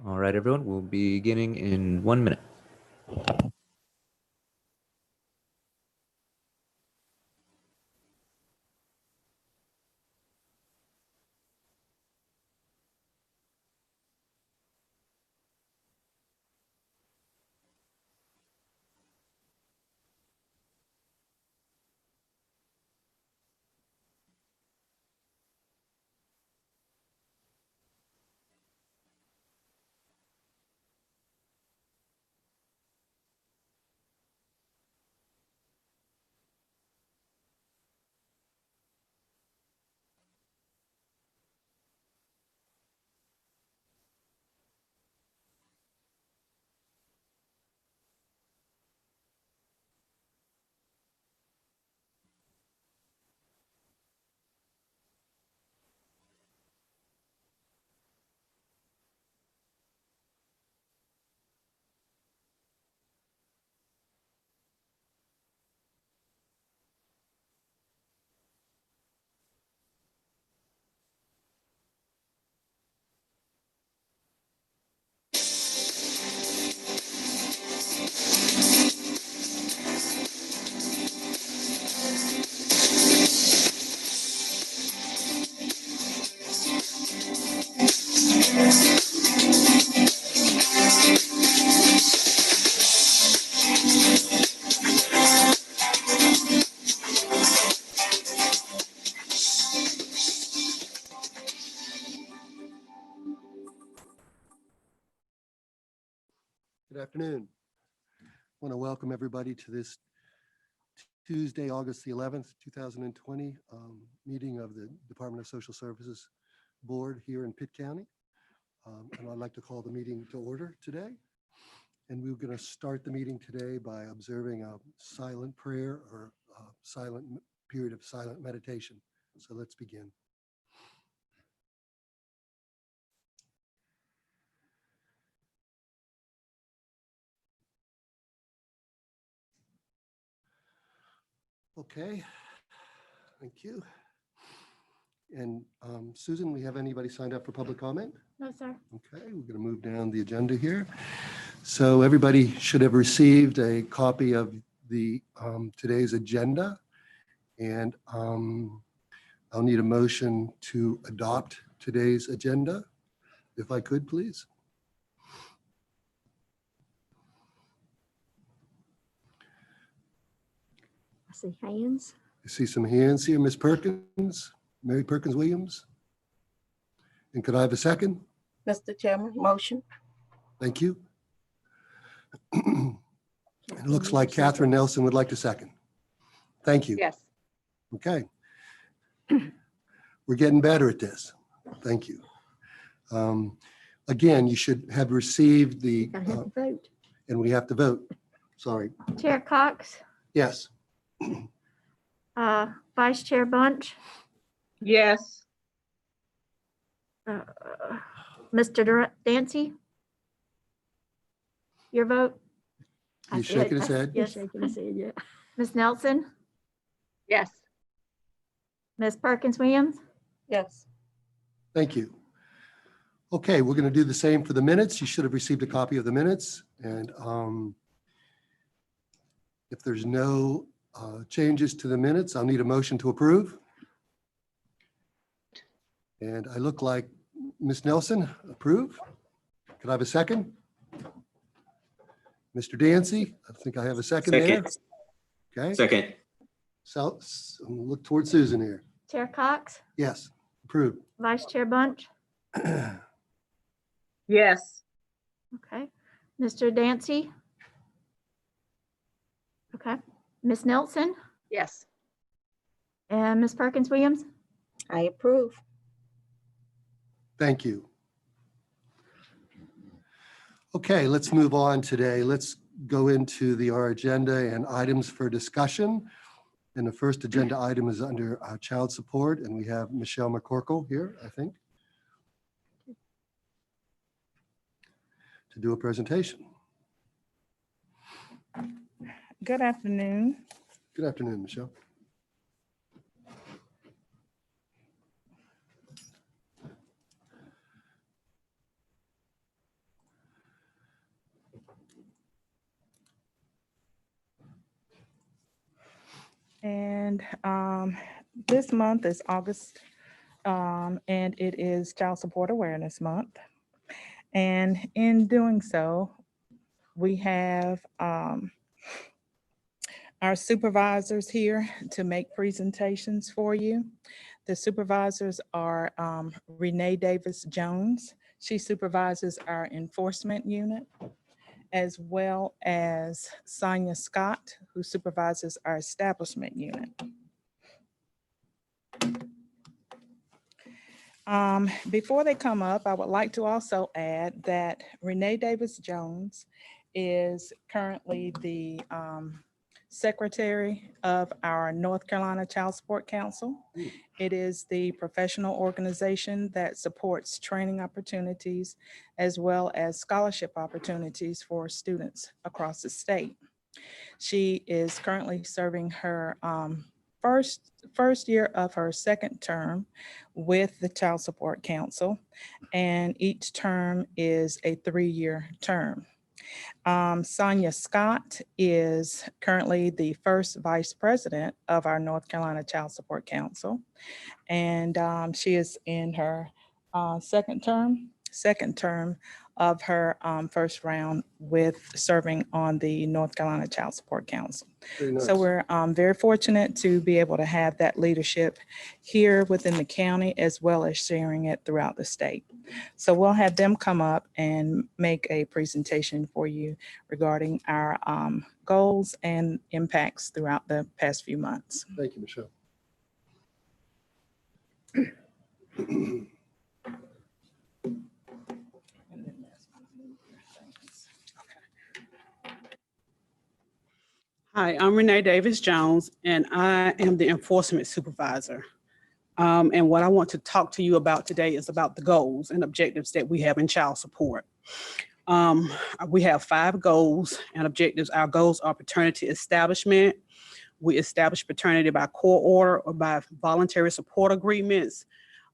All right, everyone, we'll be beginning in 1 minute. Good afternoon. I want to welcome everybody to this Tuesday, August the 11th, 2020 meeting of the Department of Social Services Board here in Pitt County. And I'd like to call the meeting to order today. And we're going to start the meeting today by observing a silent prayer or a silent period of silent meditation. So let's begin. Okay, thank you. And Susan, we have anybody signed up for public comment? No, sir. Okay, we're going to move down the agenda here. So everybody should have received a copy of the today's agenda. And I'll need a motion to adopt today's agenda, if I could, please. I see hands. I see some hands here. Ms. Perkins, Mary Perkins Williams. And could I have a second? Mr. Chairman, motion. Thank you. It looks like Catherine Nelson would like to second. Thank you. Yes. Okay. We're getting better at this. Thank you. Again, you should have received the, Gotta have a vote. and we have to vote. Sorry. Chair Cox, Yes. Vice Chair Bunch, Yes. Mr. Dancy. Your vote? He's shaking his head. Yes, shaking his head, yeah. Ms. Nelson, Yes. Ms. Perkins Williams, Yes. Thank you. Okay, we're going to do the same for the minutes. You should have received a copy of the minutes. And if there's no changes to the minutes, I'll need a motion to approve. And I look like Ms. Nelson, approve. Could I have a second? Mr. Dancy, I think I have a second there. Okay, Second. so look towards Susan here. Chair Cox, Yes, approved. Vice Chair Bunch, Yes. okay. Mr. Dancy. Okay. Ms. Nelson Yes. and Ms. Perkins Williams. I approve. Thank you. Okay, let's move on today. Let's go into our agenda and items for discussion. And the first agenda item is under child support, and we have Michelle McCorkle here, I think, to do a presentation. Good afternoon. Good afternoon, Michelle. And this month is August, and it is Child Support Awareness Month. And in doing so, we have our supervisors here to make presentations for you. The supervisors are Renee Davis Jones. She supervises our enforcement unit, as well as Sonia Scott, who supervises our establishment unit. Before they come up, I would like to also add that Renee Davis Jones is currently the secretary of our North Carolina Child Support Council. It is the professional organization that supports training opportunities as well as scholarship opportunities for students across the state. She is currently serving her first year of her second term with the Child Support Council, and each term is a 3-year term. Sonia Scott is currently the first vice president of our North Carolina Child Support Council, and she is in her second term of her first round with serving on the North Carolina Child Support Council. Very nice. So we're very fortunate to be able to have that leadership here within the county, as well as sharing it throughout the state. So we'll have them come up and make a presentation for you regarding our goals and impacts throughout the past few months. Thank you, Michelle. Hi, I'm Renee Davis Jones, and I am the enforcement supervisor. And what I want to talk to you about today is about the goals and objectives that we have in child support. We have 5 goals and objectives. Our goals are paternity establishment. We establish paternity by court order or by voluntary support agreements.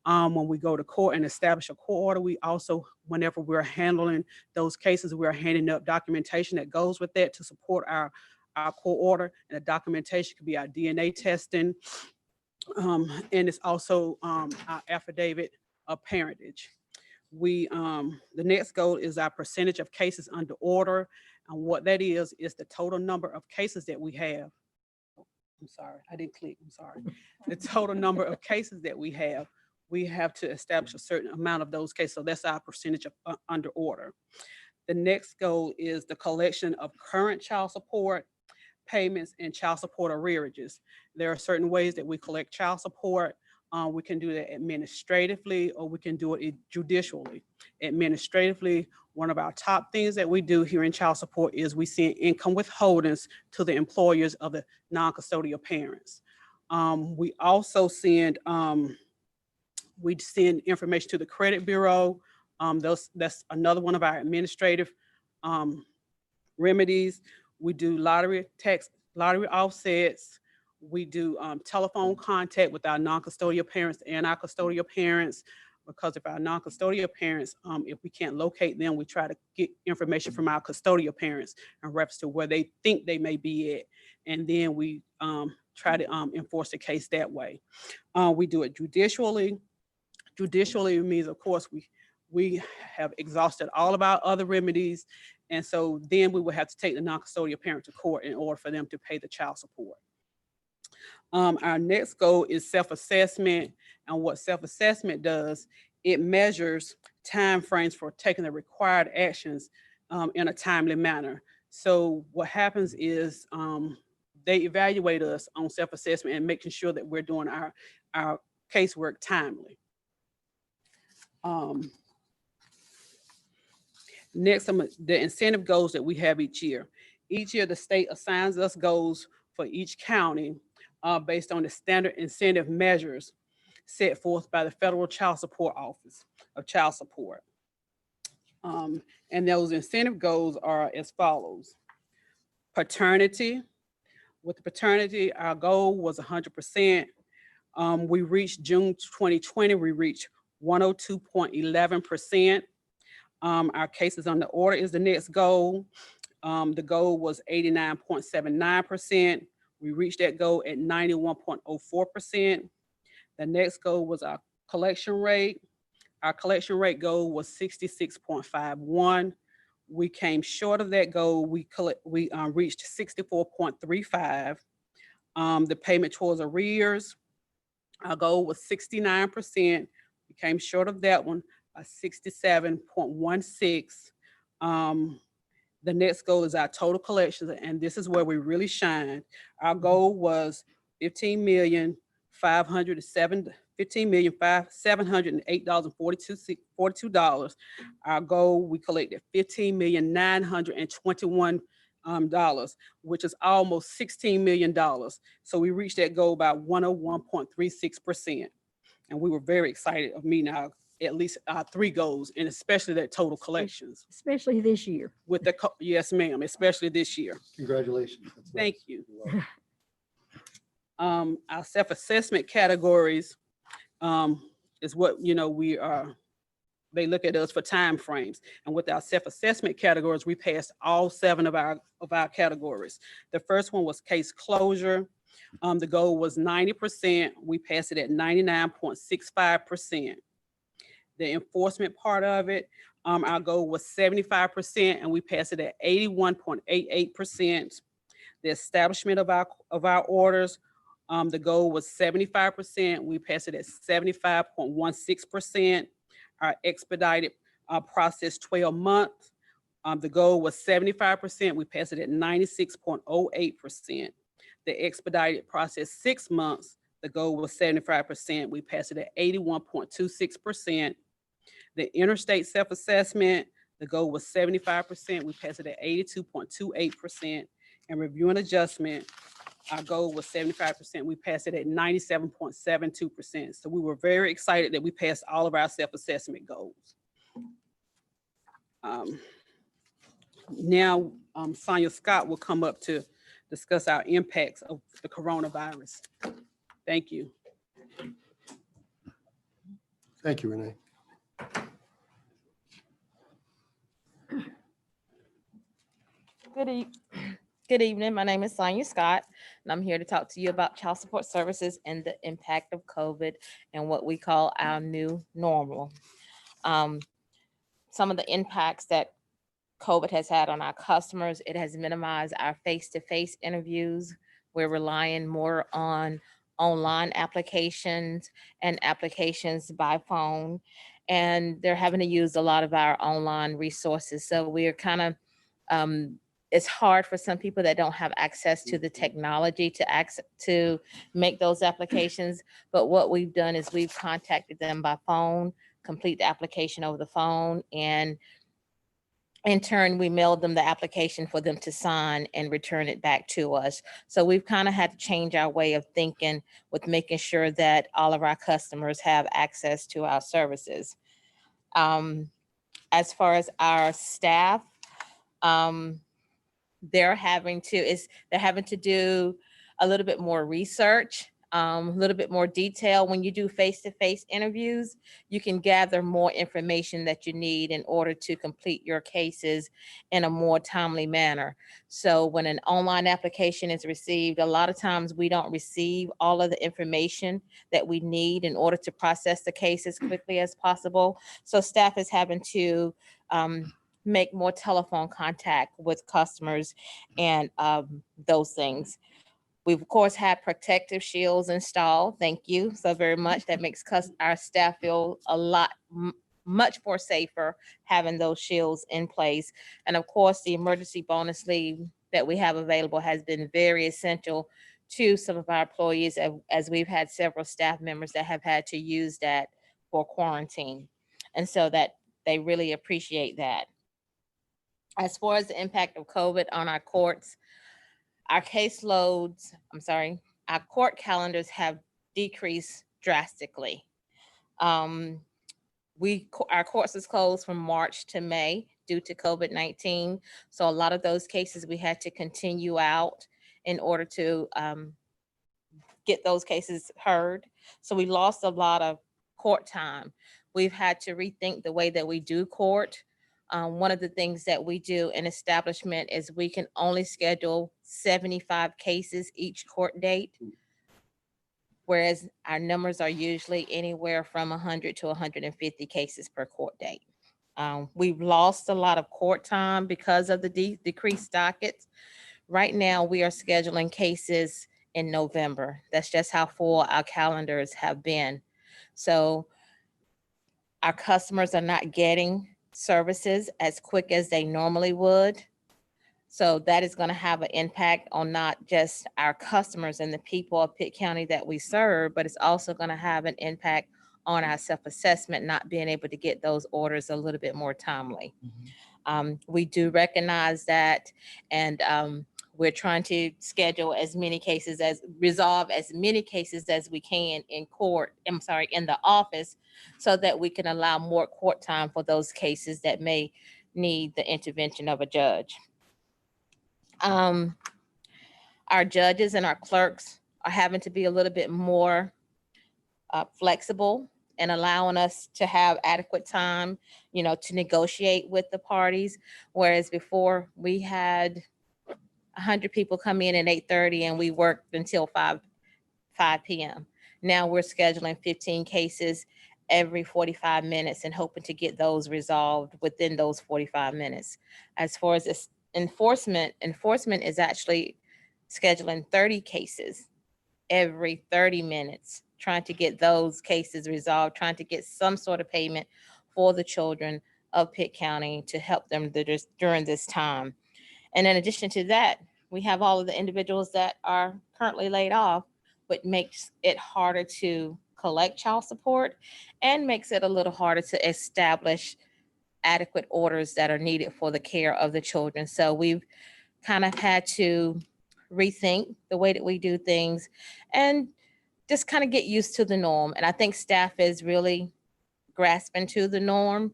When we go to court and establish a court order, we also, whenever we're handling those cases, we're handing up documentation that goes with that to support our court order. And the documentation could be our DNA testing, and it's also our affidavit of parentage. The next goal is our percentage of cases under order, and what that is the total number of cases that we have. I'm sorry, I didn't click, I'm sorry. The total number of cases that we have to establish a certain amount of those cases, so that's our percentage of under order. The next goal is the collection of current child support payments and child support arrearages. There are certain ways that we collect child support. We can do that administratively, or we can do it judicially. Administratively, one of our top things that we do here in child support is we send income withholdings to the employers of the non-custodial parents. We also send information to the credit bureau. That's another one of our administrative remedies. We do lottery offsets. We do telephone contact with our non-custodial parents and our custodial parents, because if our non-custodial parents, if we can't locate them, we try to get information from our custodial parents in reference to where they think they may be at. And then we try to enforce the case that way. We do it judicially. Judicially means, of course, we have exhausted all of our other remedies. And so then we would have to take the non-custodial parent to court in order for them to pay the child support. Our next goal is self-assessment. And what self-assessment does, it measures time frames for taking the required actions in a timely manner. So what happens is they evaluate us on self-assessment and making sure that we're doing our casework timely. Next, the incentive goals that we have each year. Each year, the state assigns us goals for each county based on the standard incentive measures set forth by the Federal Child Support Office of Child Support. And those incentive goals are as follows. Paternity. With the paternity, our goal was 100%. We reached June 2020, we reached 102.11%. Our cases under order is the next goal. The goal was 89.79%. We reached that goal at 91.04%. The next goal was our collection rate. Our collection rate goal was 66.51. We came short of that goal. We reached 64.35. The payment towards arrears, our goal was 69%. We came short of that one by 67.16. The next goal is our total collections, and this is where we really shined. Our goal was $15,708.42. Our goal, we collected $15,921, which is almost $16 million. So we reached that goal by 101.36%. And we were very excited of meeting at least our 3 goals, and especially that total collections. Especially this year. With the, yes, ma'am, especially this year. Congratulations. That's Thank nice. you. You're welcome. Our self-assessment categories is what, they look at us for time frames. And with our self-assessment categories, we passed all 7 of our categories. The first one was case closure. The goal was 90%. We passed it at 99.65%. The enforcement part of it, our goal was 75%, and we passed it at 81.88%. The establishment of our orders, the goal was 75%. We passed it at 75.16%. Our expedited process 12 months, the goal was 75%. We passed it at 96.08%. The expedited process 6 months, the goal was 75%. We passed it at 81.26%. The interstate self-assessment, the goal was 75%. We passed it at 82.28%. And review and adjustment, our goal was 75%. We passed it at 97.72%. So we were very excited that we passed all of our self-assessment goals. Now, Sonia Scott will come up to discuss our impacts of the coronavirus. Thank you. Thank you, Renee. Good evening. My name is Sonia Scott, and I'm here to talk to you about child support services and the impact of COVID and what we call our new normal. Some of the impacts that COVID has had on our customers, it has minimized our face-to-face interviews. We're relying more on online applications and applications by phone, and they're having to use a lot of our online resources. So we are kind of, it's hard for some people that don't have access to the technology to make those applications. But what we've done is we've contacted them by phone, complete the application over the phone, and in turn, we mailed them the application for them to sign and return it back to us. So we've kind of had to change our way of thinking with making sure that all of our customers have access to our services. As far as our staff, they're having to do a little bit more research, a little bit more detail. When you do face-to-face interviews, you can gather more information that you need in order to complete your cases in a more timely manner. So when an online application is received, a lot of times we don't receive all of the information that we need in order to process the case as quickly as possible. So staff is having to make more telephone contact with customers and those things. We've of course had protective shields installed. Thank you so very much. That makes our staff feel a lot much more safer having those shields in place. And of course, the emergency bonus leave that we have available has been very essential to some of our employees, as we've had several staff members that have had to use that for quarantine. And so that they really appreciate that. As far as the impact of COVID on our courts, our court calendars have decreased drastically. Our courts is closed from March to May due to COVID-19. So a lot of those cases we had to continue out in order to get those cases heard. So we lost a lot of court time. We've had to rethink the way that we do court. One of the things that we do in establishment is we can only schedule 75 cases each court date, whereas our numbers are usually anywhere from 100 to 150 cases per court date. We've lost a lot of court time because of the decreased dockets. Right now, we are scheduling cases in November. That's just how full our calendars have been. So our customers are not getting services as quick as they normally would. So that is going to have an impact on not just our customers and the people of Pitt County that we serve, but it's also going to have an impact on our self-assessment, not being able to get those orders a little bit more timely. We do recognize that, and we're trying to schedule as many cases resolve as many cases as we can in court, in the office, so that we can allow more court time for those cases that may need the intervention of a judge. Our judges and our clerks are having to be a little bit more flexible and allowing us to have adequate time, to negotiate with the parties. Whereas before we had 100 people come in at 8:30 and we worked until 5 p.m. Now we're scheduling 15 cases every 45 minutes and hoping to get those resolved within those 45 minutes. As far as this enforcement is actually scheduling 30 cases every 30 minutes, trying to get those cases resolved, trying to get some sort of payment for the children of Pitt County to help them during this time. And in addition to that, we have all of the individuals that are currently laid off, which makes it harder to collect child support and makes it a little harder to establish adequate orders that are needed for the care of the children. So we've kind of had to rethink the way that we do things and just kind of get used to the norm. And I think staff is really grasping to the norm.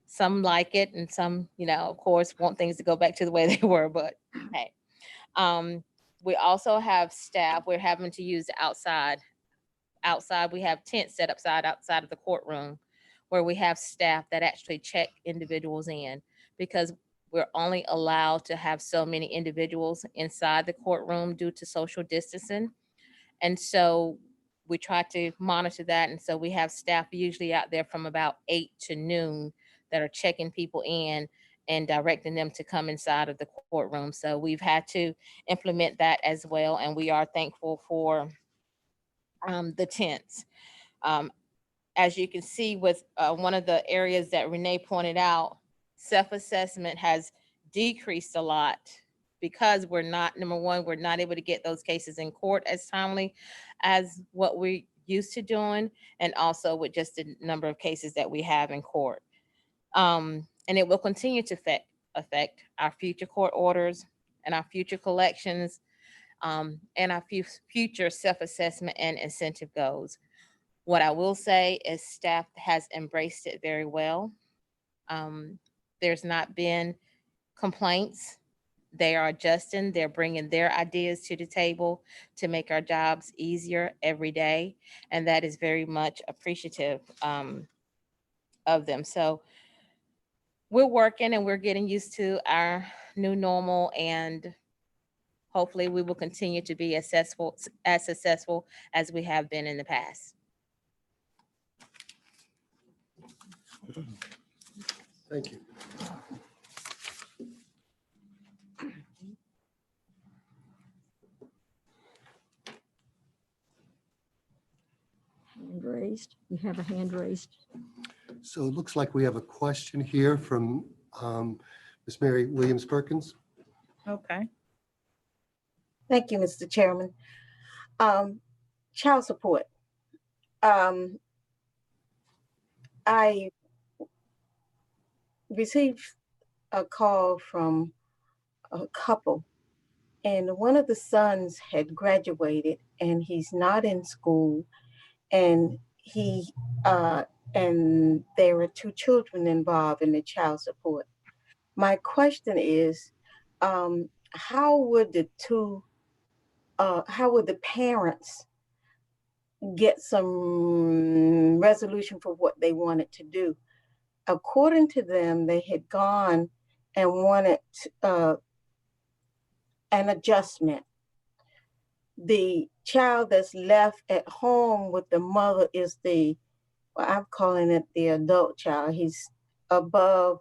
Some like it and some, of course, want things to go back to the way they were, but hey. We also have staff, we're having to use outside. We have tents set up outside of the courtroom where we have staff that actually check individuals in, because we're only allowed to have so many individuals inside the courtroom due to social distancing. And so we try to monitor that. And so we have staff usually out there from about 8 to noon that are checking people in and directing them to come inside of the courtroom. So we've had to implement that as well. And we are thankful for the tents. As you can see with one of the areas that Renee pointed out, self-assessment has decreased a lot because we're not, number one, we're not able to get those cases in court as timely as what we're used to doing, and also with just the number of cases that we have in court. And it will continue to affect our future court orders and our future collections, and our future self-assessment and incentive goals. What I will say is staff has embraced it very well. There's not been complaints. They are adjusting, they're bringing their ideas to the table to make our jobs easier every day. And that is very much appreciative of them. So we're working and we're getting used to our new normal, and hopefully we will continue to be as successful as we have been in the past. Thank you. Hand raised. You have a hand raised. So it looks like we have a question here from Ms. Mary Williams Perkins. Okay. Thank you, Mr. Chairman. Child support. I received a call from a couple, and one of the sons had graduated and he's not in school, and and there were 2 children involved in the child support. My question is, how would the parents get some resolution for what they wanted to do? according to them, they had gone and wanted an adjustment. The child that's left at home with the mother is well, I'm calling it the adult child. He's above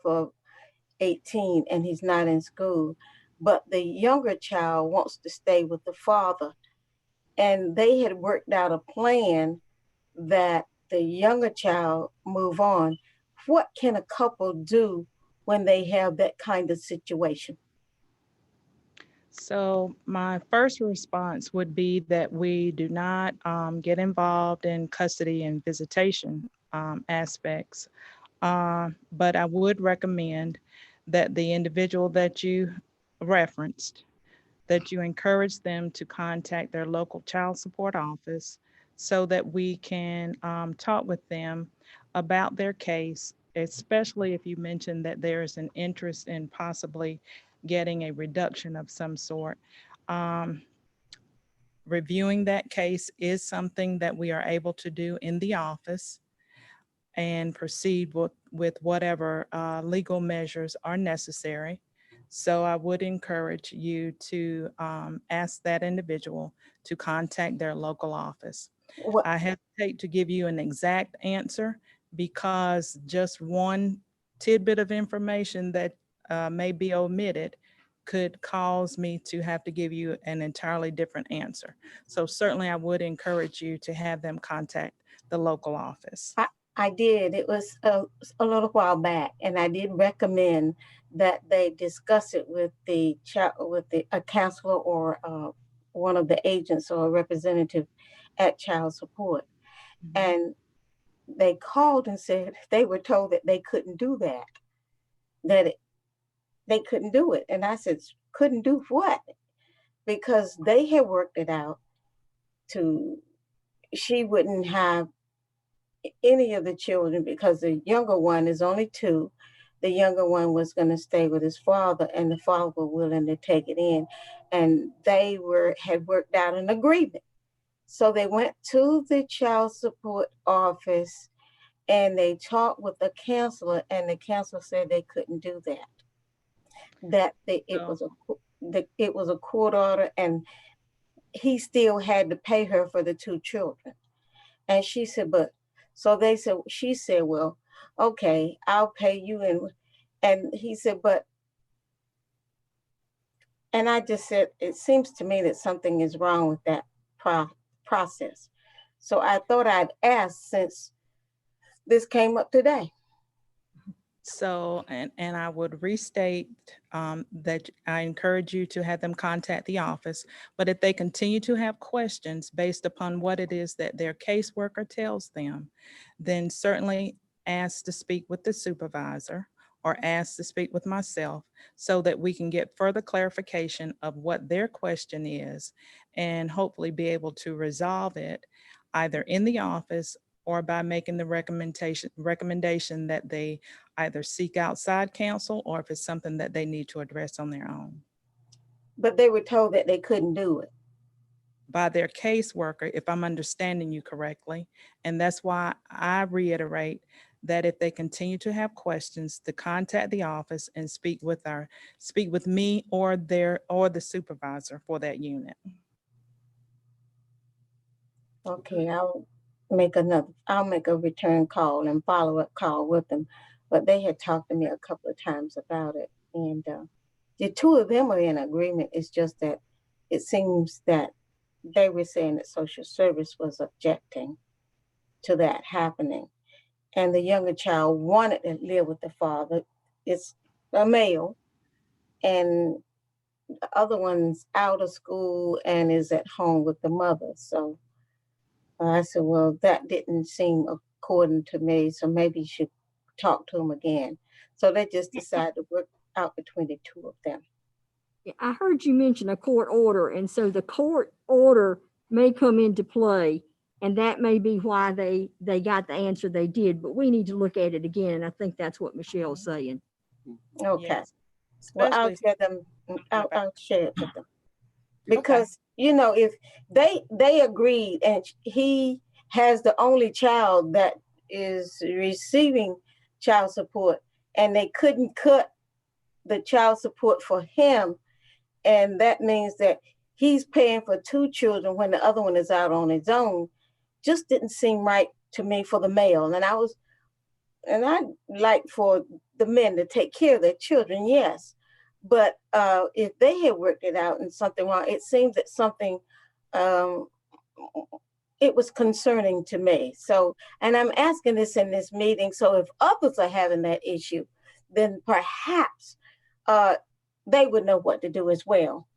18 and he's not in school, but the younger child wants to stay with the father. And they had worked out a plan that the younger child move on. What can a couple do when they have that kind of situation? So my first response would be that we do not get involved in custody and visitation aspects. But I would recommend that the individual that you referenced, that you encourage them to contact their local child support office so that we can talk with them about their case, especially if you mentioned that there is an interest in possibly getting a reduction of some sort. Reviewing that case is something that we are able to do in the office and proceed with whatever legal measures are necessary. So I would encourage you to ask that individual to contact their local office. What, I hesitate to give you an exact answer because just one tidbit of information that may be omitted could cause me to have to give you an entirely different answer. So certainly I would encourage you to have them contact the local office. I did. It was a little while back, and I did recommend that they discuss it with a counselor or one of the agents or a representative at child support. Mhm. And they called and said they were told that they couldn't do that, they couldn't do it. And I said, couldn't do what? Because they had worked it out she wouldn't have any of the children because the younger one is only 2. The younger one was going to stay with his father, and the father was willing to take it in. And they had worked out an agreement. So they went to the child support office and they talked with the counselor, and the counselor said they couldn't do that. It was a court order, and he still had to pay her for the 2 children. And she said, she said, well, okay, I'll pay you. And he said, and I just said, it seems to me that something is wrong with that process. So I thought I'd ask since this came up today. So, and I would restate that I encourage you to have them contact the office, but if they continue to have questions based upon what it is that their caseworker tells them, then certainly ask to speak with the supervisor or ask to speak with myself so that we can get further clarification of what their question is and hopefully be able to resolve it either in the office or by making the recommendation that they either seek outside counsel or if it's something that they need to address on their own. But they were told that they couldn't do it. By their caseworker, if I'm understanding you correctly. And that's why I reiterate that if they continue to have questions, to contact the office and speak with me or the supervisor for that unit. Okay, I'll make a return call and follow-up call with them. But they had talked to me a couple of times about it. And the 2 of them are in agreement. It's just that it seems that they were saying that social service was objecting to that happening. And the younger child wanted to live with the father. It's a male. And the other one's out of school and is at home with the mother. So I said, well, that didn't seem according to me, so maybe you should talk to them again. So they just decided to work out between the 2 of them. Yeah, I heard you mention a court order, and so the court order may come into play, and that may be why they got the answer they did, but we need to look at it again, and I think that's what Michelle's saying. Okay. Yes. Well, I'll Especially tell them, I'll share it with them. Because, if they agreed and he has the only child that is receiving child support, and they couldn't cut the child support for him. And that means that he's paying for 2 children when the other one is out on his own. Just didn't seem right to me for the male. And I'd like for the men to take care of their children, yes. But if they had worked it out and something wrong, it seems that something, it was concerning to me. So, and I'm asking this in this meeting, so if others are having that issue, then perhaps they would know what to do as well.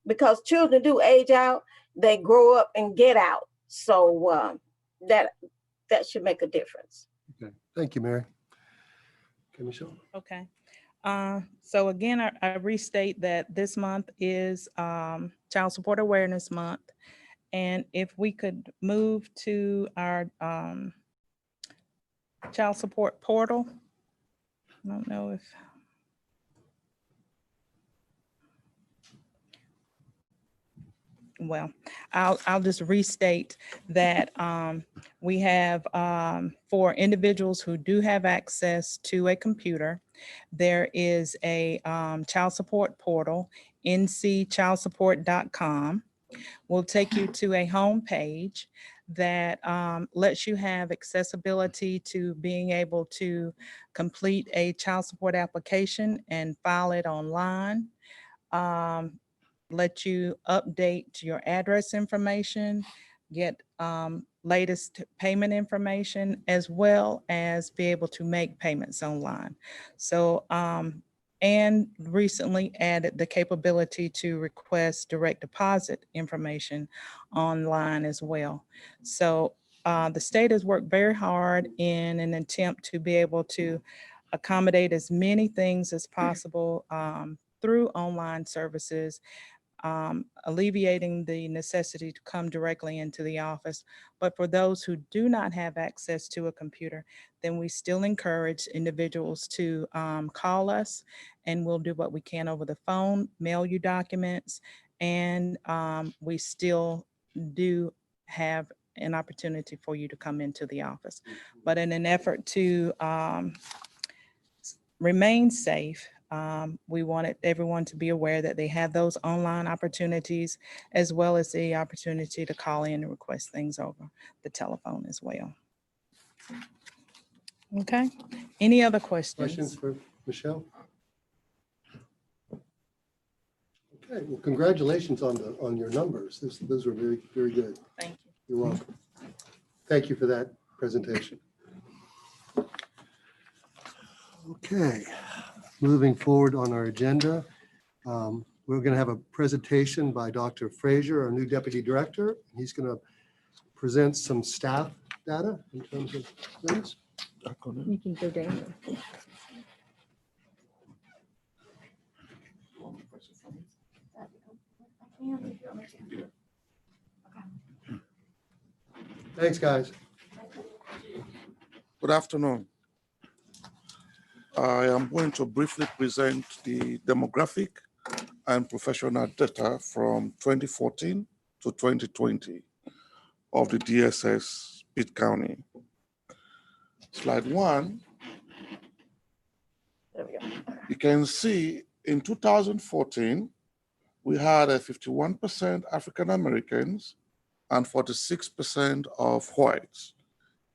Because children do age out, they grow up and get out. So that should make a difference. Okay, thank you, Mary. Okay, Michelle. Okay. So again, I restate that this month is Child Support Awareness Month. And if we could move to our child support portal. I don't know if. Well, I'll just restate that we have for individuals who do have access to a computer, there is a child support portal, ncchildsupport.com. Will take you to a home page that lets you have accessibility to being able to complete a child support application and file it online. Let you update your address information, get latest payment information, as well as be able to make payments online. So, and recently added the capability to request direct deposit information online as well. So the state has worked very hard in an attempt to be able to accommodate as many things as possible through online services, alleviating the necessity to come directly into the office. But for those who do not have access to a computer, then we still encourage individuals to call us, and we'll do what we can over the phone, mail you documents, and we still do have an opportunity for you to come into the office. But in an effort to remain safe, we wanted everyone to be aware that they have those online opportunities, as well as the opportunity to call in and request things over the telephone as well. Okay, any other questions? Questions for Michelle? Okay, well, congratulations on your numbers. Those were very, very good. Thank you. You're welcome. Thank you for that presentation. Okay, moving forward on our agenda, we're going to have a presentation by Dr. Frazier, our new Deputy Director. He's going to present some staff data in terms of things. You can go down there. Thanks, guys. Good afternoon. I am going to briefly present the demographic and professional data from 2014 to 2020 of the DSS Pitt County. Slide 1. There we go. You can see in 2014, we had a 51% African Americans and 46% of whites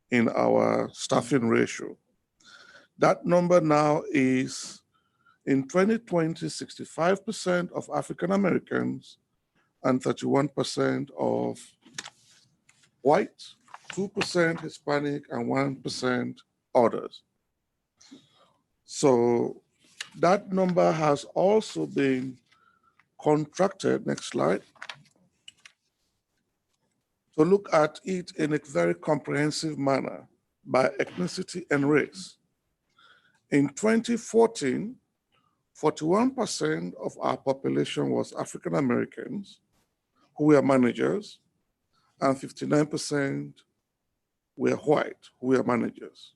in our staffing ratio. That number now is, in 2020, 65% of African Americans and 31% of whites, 2% Hispanic, and 1% others. So that number has also been contracted, next slide, to look at it in a very comprehensive manner by ethnicity and race. In 2014, 41% of our population was African Americans who were managers, and 59% were white who were managers.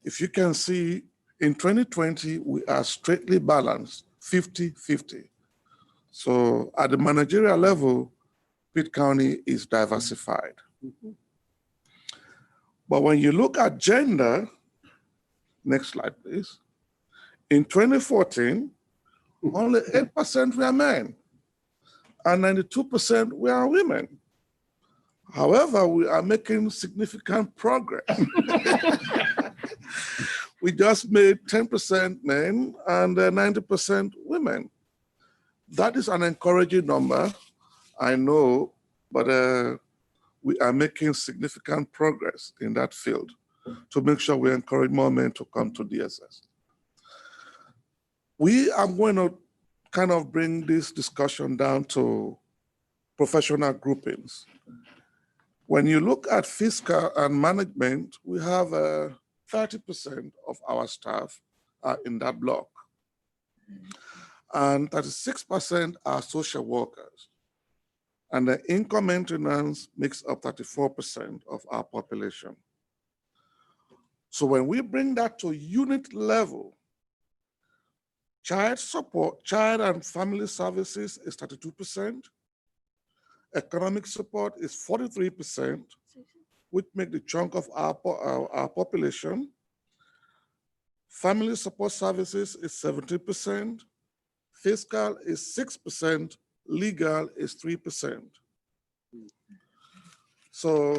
If you can see, in 2020, we are straightly balanced, 50-50. So at the managerial level, Pitt County is diversified. But when you look at gender, Next slide, please. In 2014, only 8% were men and 92% were women. However, we are making significant progress. We just made 10% men and 90% women. That is an encouraging number, I know, but we are making significant progress in that field to make sure we encourage more men to come to DSS. We are going to kind of bring this discussion down to professional groupings. When you look at fiscal and management, we have 30% of our staff are in that block. And 36% are social workers. And the income maintenance makes up 34% of our population. So when we bring that to unit level, child support, child and family services is 32%. Economic support is 43%, which make the chunk of our population. Family support services is 70%. Fiscal is 6%. Legal is 3%. So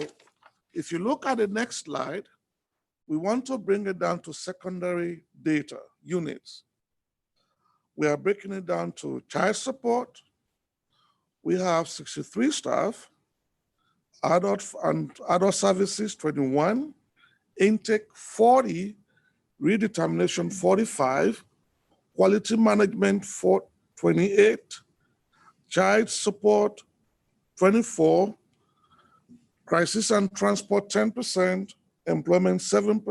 if you look at the next slide, we want to bring it down to secondary data units. We are breaking it down to child support. We have 63 staff, adult services 21, intake 40, redetermination 45, quality management 28, child support 24, crisis and transport 10%, employment 7,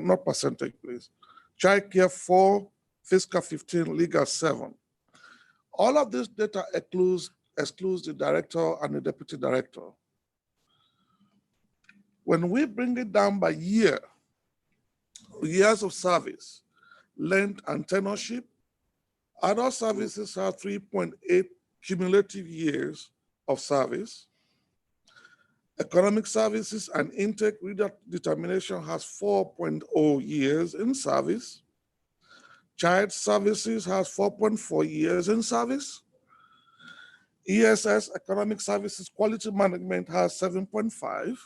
not percentage, please. Child care 4, fiscal 15, legal 7. All of this data excludes the director and the deputy director. When we bring it down by year, years of service, length and tenureship, adult services have 3.8 cumulative years of service. Economic services and intake redetermination has 4.0 years in service. Child services has 4.4 years in service. ESS, economic services, quality management has 7.5.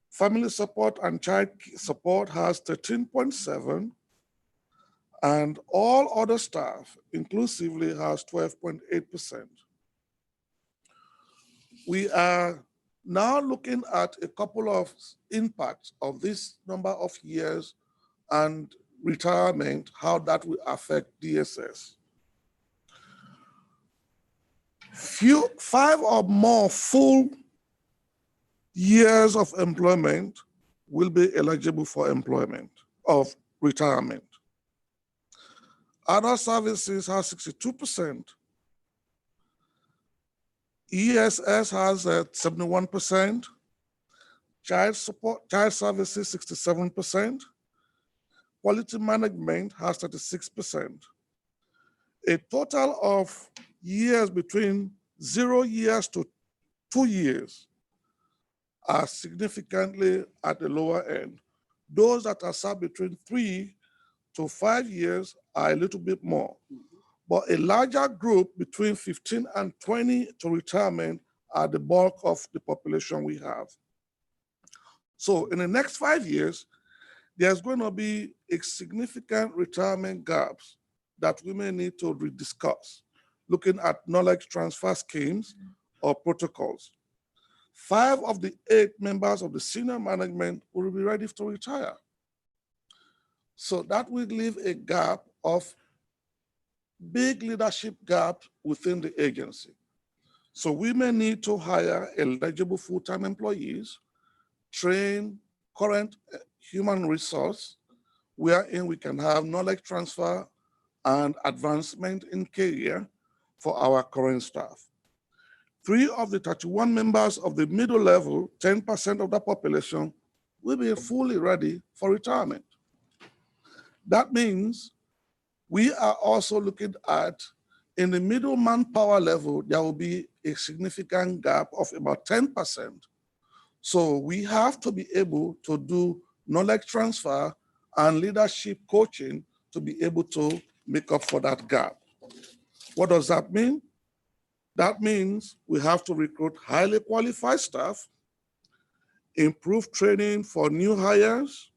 Family support and child support has 13.7. And all other staff inclusively has 12.8%. We are now looking at a couple of impacts of this number of years and retirement, how that will affect DSS. 5 or more full years of employment will be eligible for employment of retirement. Other services has 62%. ESS has 71%. Child services 67%. Quality management has 36%. A total of years between 0 years to 2 years are significantly at the lower end. Those that are served between 3 to 5 years are a little bit more. But a larger group between 15 and 20 to retirement are the bulk of the population we have. So in the next 5 years, there's going to be a significant retirement gaps that we may need to rediscuss, looking at knowledge transfer schemes or protocols. 5 of the 8 members of the senior management will be ready to retire. So that will leave a gap of big leadership gap within the agency. So we may need to hire eligible full-time employees, train current human resource, wherein we can have knowledge transfer and advancement in career for our current staff. 3 of the 31 members of the middle level, 10% of the population, will be fully ready for retirement. That means we are also looking at, in the middle manpower level, there will be a significant gap of about 10%. So we have to be able to do knowledge transfer and leadership coaching to be able to make up for that gap. What does that mean? That means we have to recruit highly qualified staff, improve training for new hires,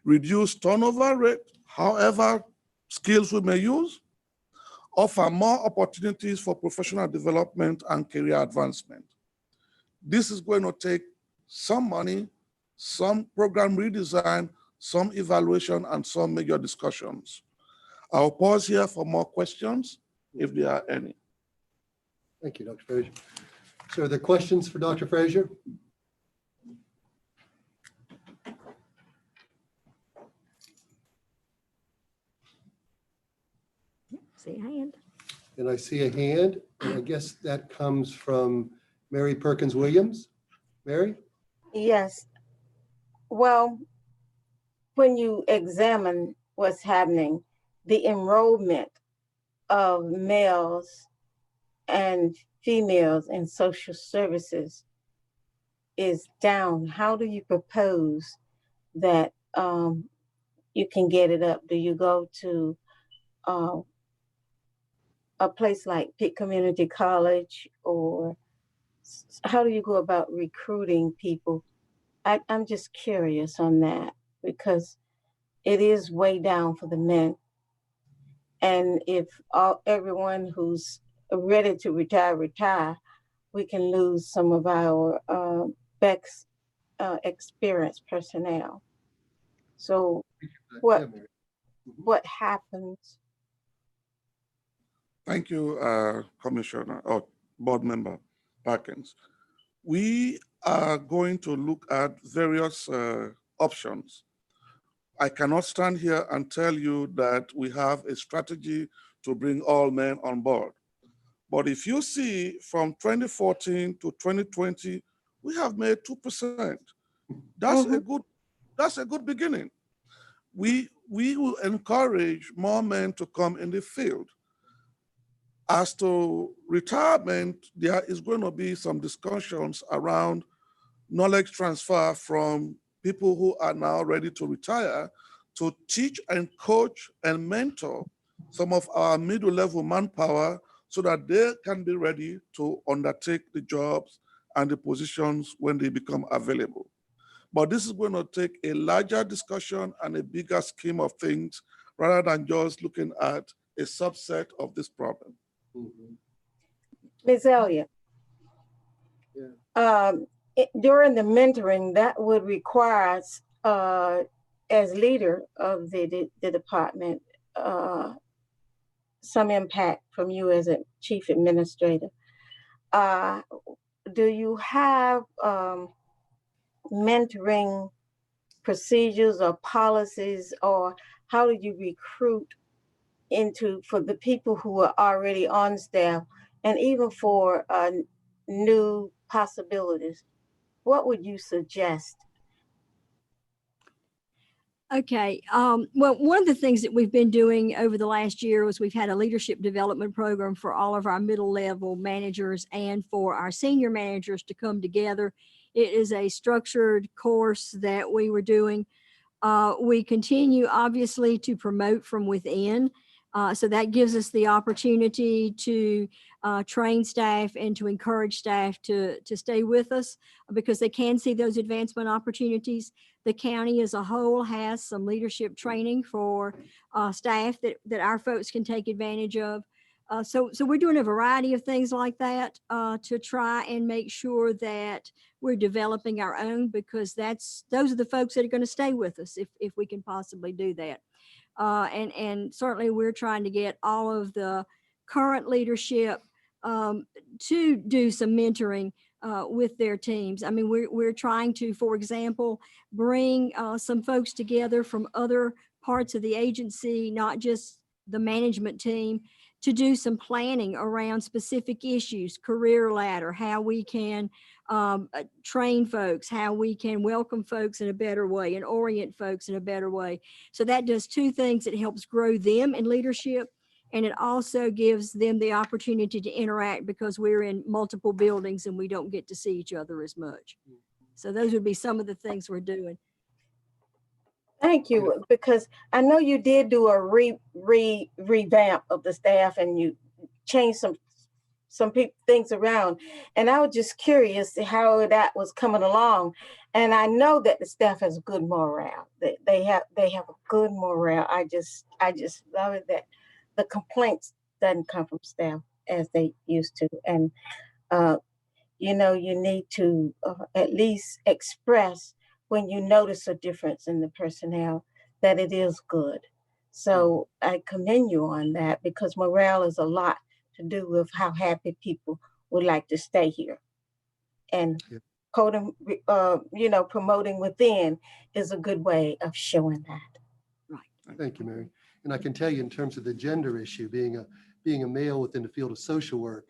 reduce turnover rate, however skills we may use, offer more opportunities for professional development and career advancement. This is going to take some money, some program redesign, some evaluation, and some major discussions. I'll pause here for more questions if there are any. Thank you, Dr. Frazier. So are there questions for Dr. Frazier? See a hand. And I see a hand, and I guess that comes from Mary Perkins Williams. Mary? Yes. Well, when you examine what's happening, the enrollment of males and females in social services is down. How do you propose that you can get it up? Do you go to a place like Pitt Community College, or how do you go about recruiting people? I'm just curious on that, because it is way down for the men. And if everyone who's ready to retire, we can lose some of our best experienced personnel. So what happens? Thank you, Commissioner or Board Member Perkins. We are going to look at various options. I cannot stand here and tell you that we have a strategy to bring all men on board. But if you see from 2014 to 2020, we have made 2%. That's a good beginning. We will encourage more men to come in the field. As to retirement, there is going to be some discussions around knowledge transfer from people who are now ready to retire to teach and coach and mentor some of our middle level manpower so that they can be ready to undertake the jobs and the positions when they become available. But this is going to take a larger discussion and a bigger scheme of things rather than just looking at a subset of this problem. Ms. Elliott, during the mentoring, that would require, as leader of the department, some impact from you as a chief administrator. Do you have mentoring procedures or policies, or how do you recruit for the people who are already on staff, and even for new possibilities? What would you suggest? Okay. Well, one of the things that we've been doing over the last year was we've had a leadership development program for all of our middle level managers and for our senior managers to come together. It is a structured course that we were doing. We continue, obviously, to promote from within. So that gives us the opportunity to train staff and to encourage staff to stay with us because they can see those advancement opportunities. The county as a whole has some leadership training for staff that our folks can take advantage of. So we're doing a variety of things like that to try and make sure that we're developing our own, because those are the folks that are going to stay with us if we can possibly do that. And certainly we're trying to get all of the current leadership to do some mentoring with their teams. I mean, we're trying to, for example, bring some folks together from other parts of the agency, not just the management team, to do some planning around specific issues, career ladder, how we can train folks, how we can welcome folks in a better way and orient folks in a better way. So that does two things. It helps grow them in leadership, and it also gives them the opportunity to interact because we're in multiple buildings and we don't get to see each other as much. So those would be some of the things we're doing. Thank you, because I know you did do a revamp of the staff and you changed some things around. And I was just curious how that was coming along. And I know that the staff has good morale. They have a good morale. I just love it that the complaints doesn't come from staff as they used to. And you know, you need to at least express when you notice a difference in the personnel that it is good. So I commend you on that, because morale is a lot to do with how happy people would like to stay here. And Yep. you know, promoting within is a good way of showing that. Thank you, Mary. And I can tell you in terms of the gender issue, being a male within the field of social work,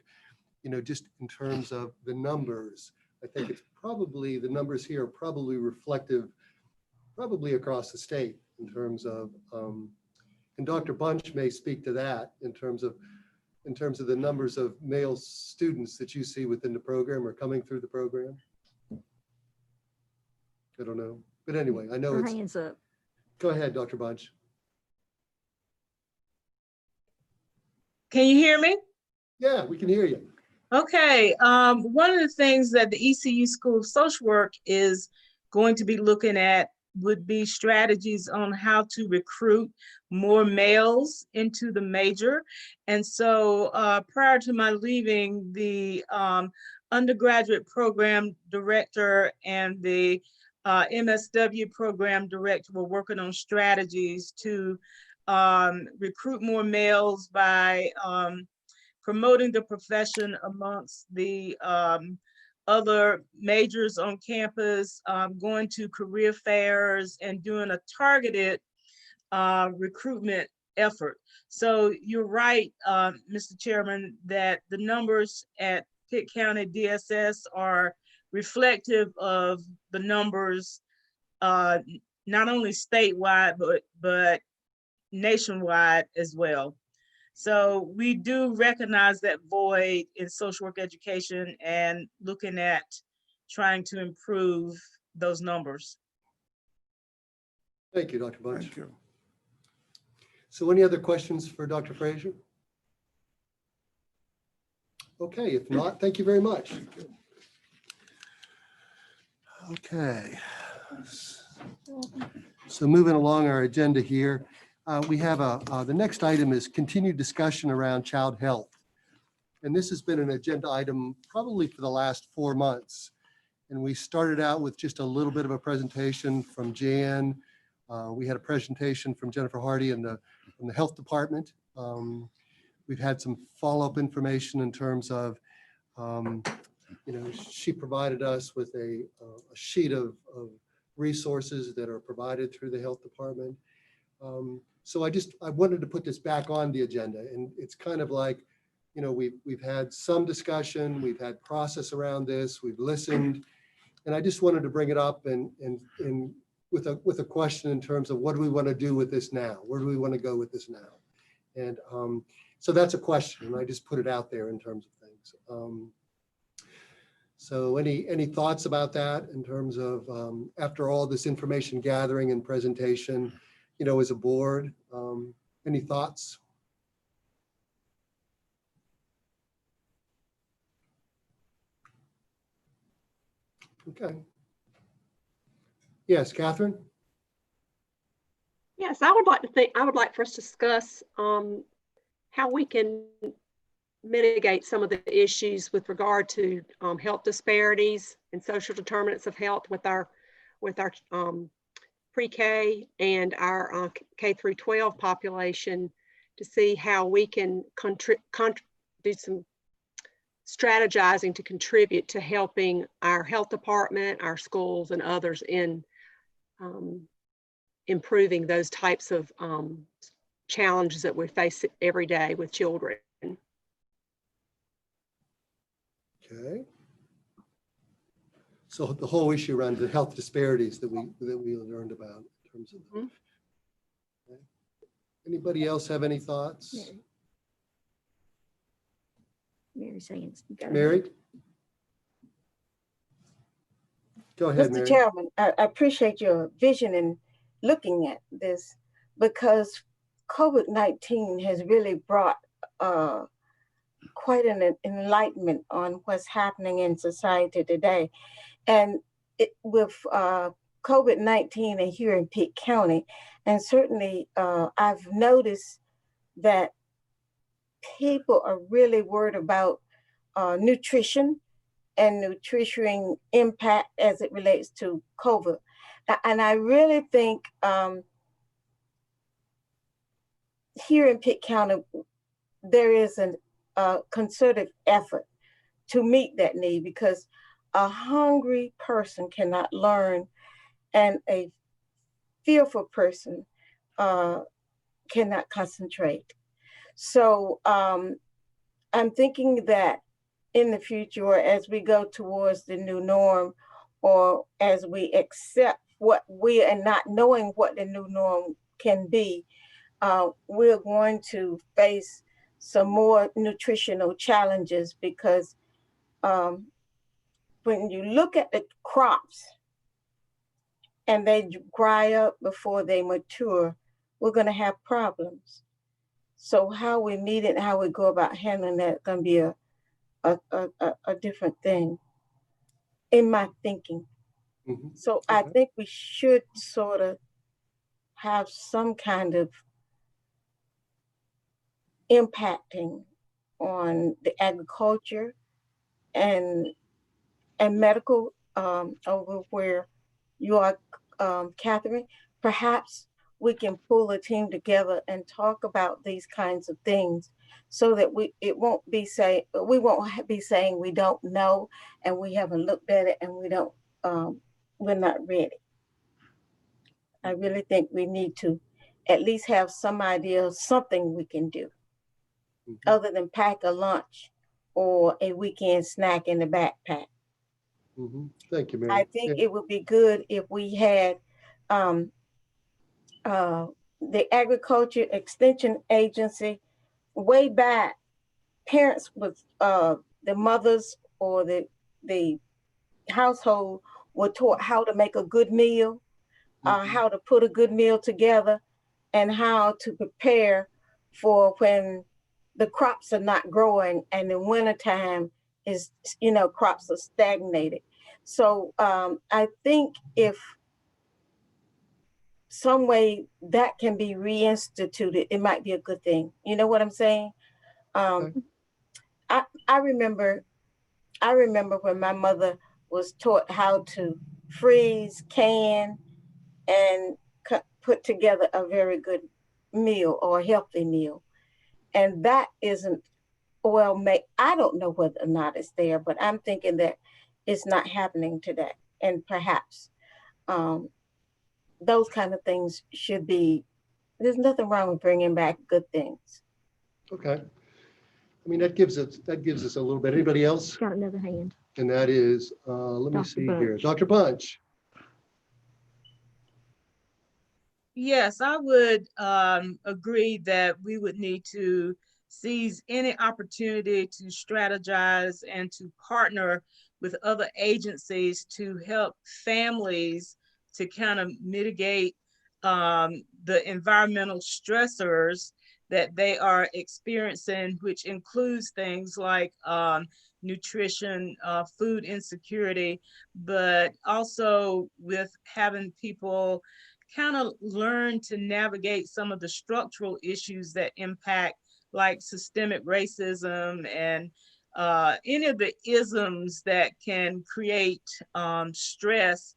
you know, just in terms of the numbers, I think it's probably, the numbers here are probably reflective, probably across the state in terms of, and Dr. Bunch may speak to that in terms of the numbers of male students that you see within the program or coming through the program. I don't know, but anyway, I know Her it's, hands up. go ahead, Dr. Bunch. Can you hear me? Yeah, we can hear you. Okay. One of the things that the ECU School of Social Work is going to be looking at would be strategies on how to recruit more males into the major. And so prior to my leaving, the undergraduate program director and the MSW program director were working on strategies to recruit more males by promoting the profession amongst the other majors on campus, going to career fairs and doing a targeted recruitment effort. So you're right, Mr. Chairman, that the numbers at Pitt County DSS are reflective of the numbers, not only statewide, but nationwide as well. So we do recognize that void in social work education and looking at trying to improve those numbers. Thank you, Dr. Bunch. Thank you. So any other questions for Dr. Frazier? Okay, if not, thank you very much. Okay. So moving along our agenda here, we have the next item is continued discussion around child health. And this has been an agenda item probably for the last 4 months. And we started out with just a little bit of a presentation from Jan. We had a presentation from Jennifer Hardy from the health department. We've had some follow-up information in terms of, you know, she provided us with a sheet of resources that are provided through the health department. So I wanted to put this back on the agenda, and it's kind of like, you know, we've had some discussion, we've had process around this, we've listened, and I just wanted to bring it up and with a question in terms of what do we want to do with this now? Where do we want to go with this now? And so that's a question, and I just put it out there in terms of things. So any thoughts about that in terms of after all this information gathering and presentation, you know, as a board, any thoughts? Okay. Yes, Catherine? Yes, I would like for us to discuss how we can mitigate some of the issues with regard to health disparities and social determinants of health with our pre-K and our K through 12 population, to see how we can do some strategizing to contribute to helping our health department, our schools, and others in improving those types of challenges that we face every day with children. Okay. So the whole issue around the health disparities that we learned about in terms of. Mm-hmm. Okay. Anybody else have any thoughts? Mary's saying. Mary? Go ahead, Mr. Mary. Chairman, I appreciate your vision looking at this, because COVID-19 has really brought quite an enlightenment on what's happening in society today. And with COVID-19 and here in Pitt County, and certainly I've noticed that people are really worried about nutrition and nutrition impact as it relates to COVID. And I really think here in Pitt County, there is a concerted effort to meet that need, because a hungry person cannot learn and a fearful person cannot concentrate. So I'm thinking that in the future, or as we go towards the new norm, or as we accept what we are not knowing what the new norm can be, we're going to face some more nutritional challenges, because when you look at the crops and they dry up before they mature, we're going to have problems. So how we meet it, how we go about handling that, is going to be a different thing in my thinking. Mhm. So I Okay. think we should sort of have some kind of impacting on the agriculture and medical over where you are, Catherine. Perhaps we can pull a team together and talk about these kinds of things, so that we won't be saying we don't know and we haven't looked at it and we're not ready. I really think we need to at least have some idea of something we can do Mhm. other than pack a lunch or a weekend snack in the backpack. Mhm. Thank you, I Mary. think Yeah. it would be good if we had um, the Agriculture Extension Agency way back. Parents with the mothers or the household were taught how to make a good meal, Mhm. how to put a good meal together, and how to prepare for when the crops are not growing and the wintertime is, crops are stagnated. So I think if some way that can be reinstituted, it might be a good thing. You know what I'm saying? Okay. I remember when my mother was taught how to freeze, can, and put together a very good meal or a healthy meal. And that isn't well made. I don't know whether or not it's there, but I'm thinking that it's not happening today. And perhaps um, those kind of things should be, there's nothing wrong with bringing back good things. Okay. I mean, that gives us a little bit. Anybody else? Got another hand. And that is, let me Dr. see here, Bunch. Dr. Bunch. Yes, I would agree that we would need to seize any opportunity to strategize and to partner with other agencies to help families to kind of mitigate the environmental stressors that they are experiencing, which includes things like nutrition, food insecurity, but also with having people kind of learn to navigate some of the structural issues that impact, like systemic racism and any of the isms that can create stress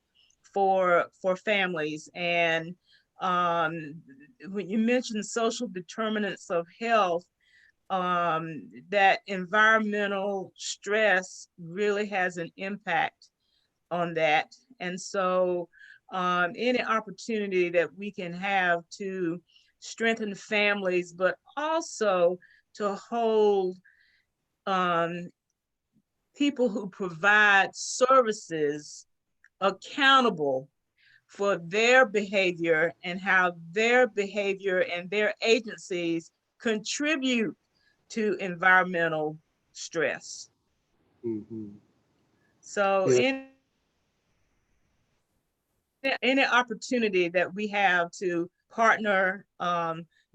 for families. And when you mention social determinants of health, that environmental stress really has an impact on that. And so any opportunity that we can have to strengthen families, but also to hold people who provide services accountable for their behavior and how their behavior and their agencies contribute to environmental stress. Mhm. So Yeah. in any opportunity that we have to partner,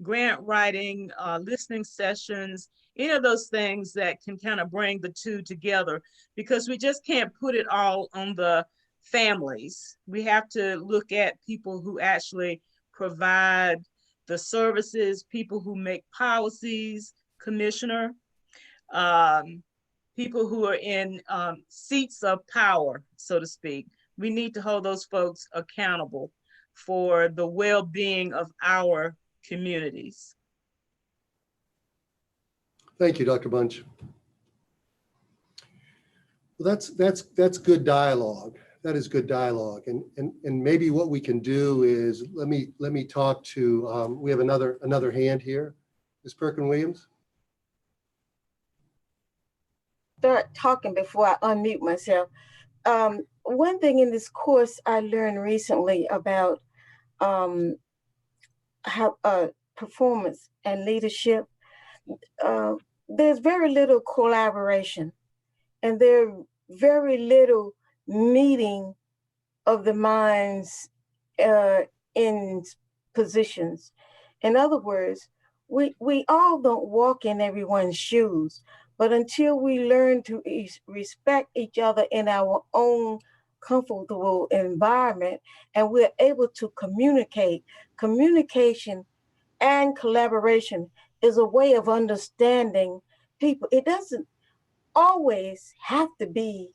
grant writing, listening sessions, any of those things that can kind of bring the two together, because we just can't put it all on the families. We have to look at people who actually provide the services, people who make policies, Commissioner, people who are in seats of power, so to speak. We need to hold those folks accountable for the well-being of our communities. Thank you, Dr. Bunch. Well, that's good dialogue. That is good dialogue. And maybe what we can do is let me talk to, we have another hand here. Ms. Perkin-Williams. Start talking before I unmute myself. One thing in this course I learned recently about how performance and leadership, there's very little collaboration and there's very little meeting of the minds in positions. In other words, we all don't walk in everyone's shoes, but until we learn to respect each other in our own comfortable environment and we're able to communicate, communication and collaboration is a way of understanding people. It doesn't always have to be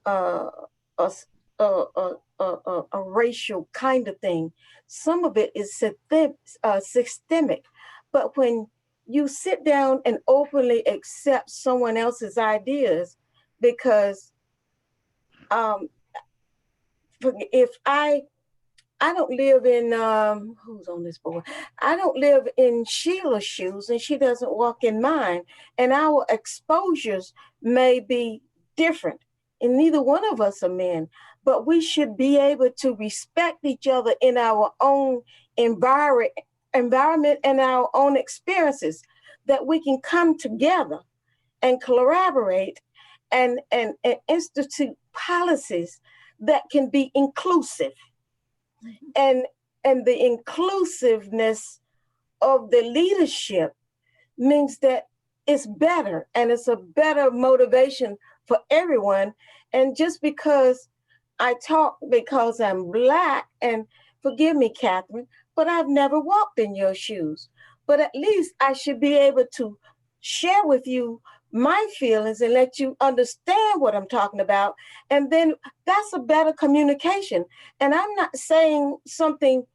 a racial kind of thing. Some of it is systemic, but when you sit down and openly accept someone else's ideas, because if I don't live in, who's on this board? I don't live in Sheila's shoes and she doesn't walk in mine. And our exposures may be different. And neither one of us are men, but we should be able to respect each other in our own environment and our own experiences, that we can come together and collaborate and institute policies that can be inclusive. And the inclusiveness of the leadership means that it's better and it's a better motivation for everyone. And just because I talk because I'm Black, and forgive me, Catherine, but I've never walked in your shoes. But at least I should be able to share with you my feelings and let you understand what I'm talking about. And then that's a better communication. And I'm not saying something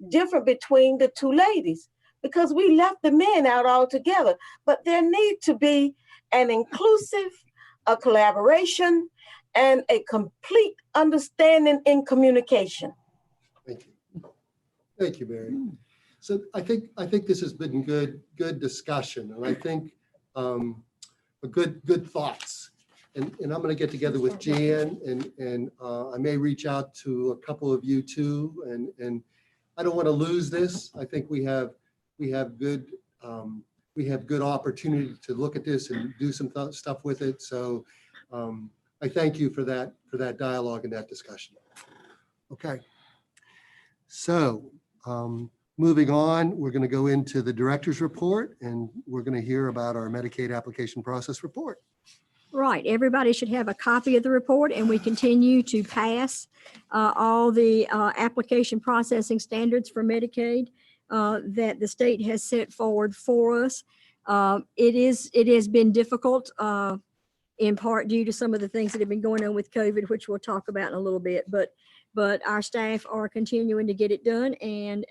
different between the two ladies, because we left the men out altogether. But there need to be an inclusive, a collaboration, and a complete understanding in communication. Thank you. Thank you, Mary. So I think this has been good discussion, and I think good thoughts. And I'm going to get together with Jan, and I may reach out to a couple of you too. And I don't want to lose this. I think we have good opportunity to look at this and do some stuff with it. So I thank you for that dialogue and that discussion. Okay. So moving on, we're going to go into the director's report, and we're going to hear about our Medicaid application process report. Right, everybody should have a copy of the report, and we continue to pass all the application processing standards for Medicaid that the state has set forward for us. It has been difficult in part due to some of the things that have been going on with COVID, which we'll talk about in a little bit, but our staff are continuing to get it done. And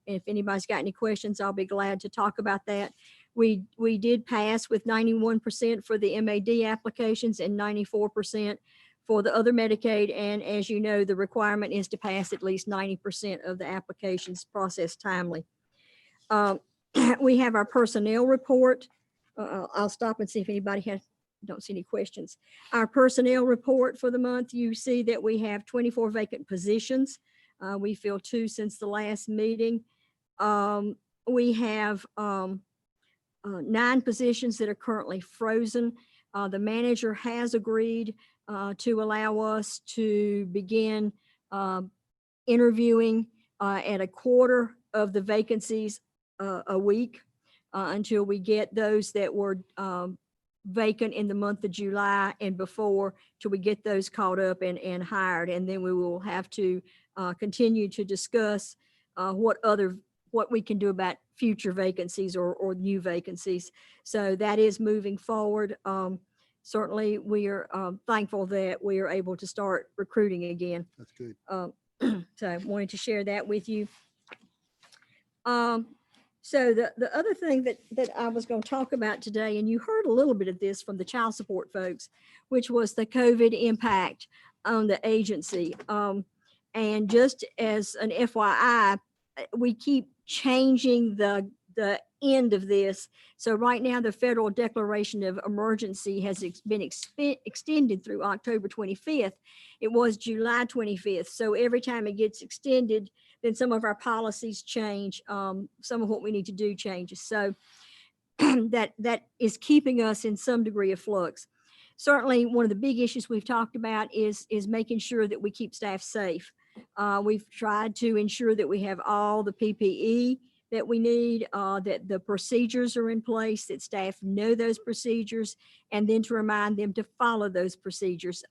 if anybody's got any questions, I'll be glad to talk about that. We did pass with 91% for the MAD applications and 94% for the other Medicaid. And as you know, the requirement is to pass at least 90% of the applications processed timely. We have our personnel report. I'll stop and see if anybody don't see any questions. Our personnel report for the month, you see that we have 24 vacant positions. We filled 2 since the last meeting. We have 9 positions that are currently frozen. The manager has agreed to allow us to begin interviewing at a quarter of the vacancies a week until we get those that were vacant in the month of July and before, till we get those caught up and hired. And then we will have to continue to discuss what we can do about future vacancies or new vacancies. So that is moving forward. Certainly, we are thankful that we are able to start recruiting again. That's good. So I wanted to share that with you. So the other thing that I was going to talk about today, and you heard a little bit of this from the child support folks, which was the COVID impact on the agency. And just as an FYI, we keep changing the end of this. So right now, the federal declaration of emergency has been extended through October 25th. It was July 25th. So every time it gets extended, then some of our policies change. Some of what we need to do changes. So that is keeping us in some degree of flux. Certainly, one of the big issues we've talked about is making sure that we keep staff safe. We've tried to ensure that we have all the PPE that we need, that the procedures are in place, that staff know those procedures, and then to remind them to follow those procedures.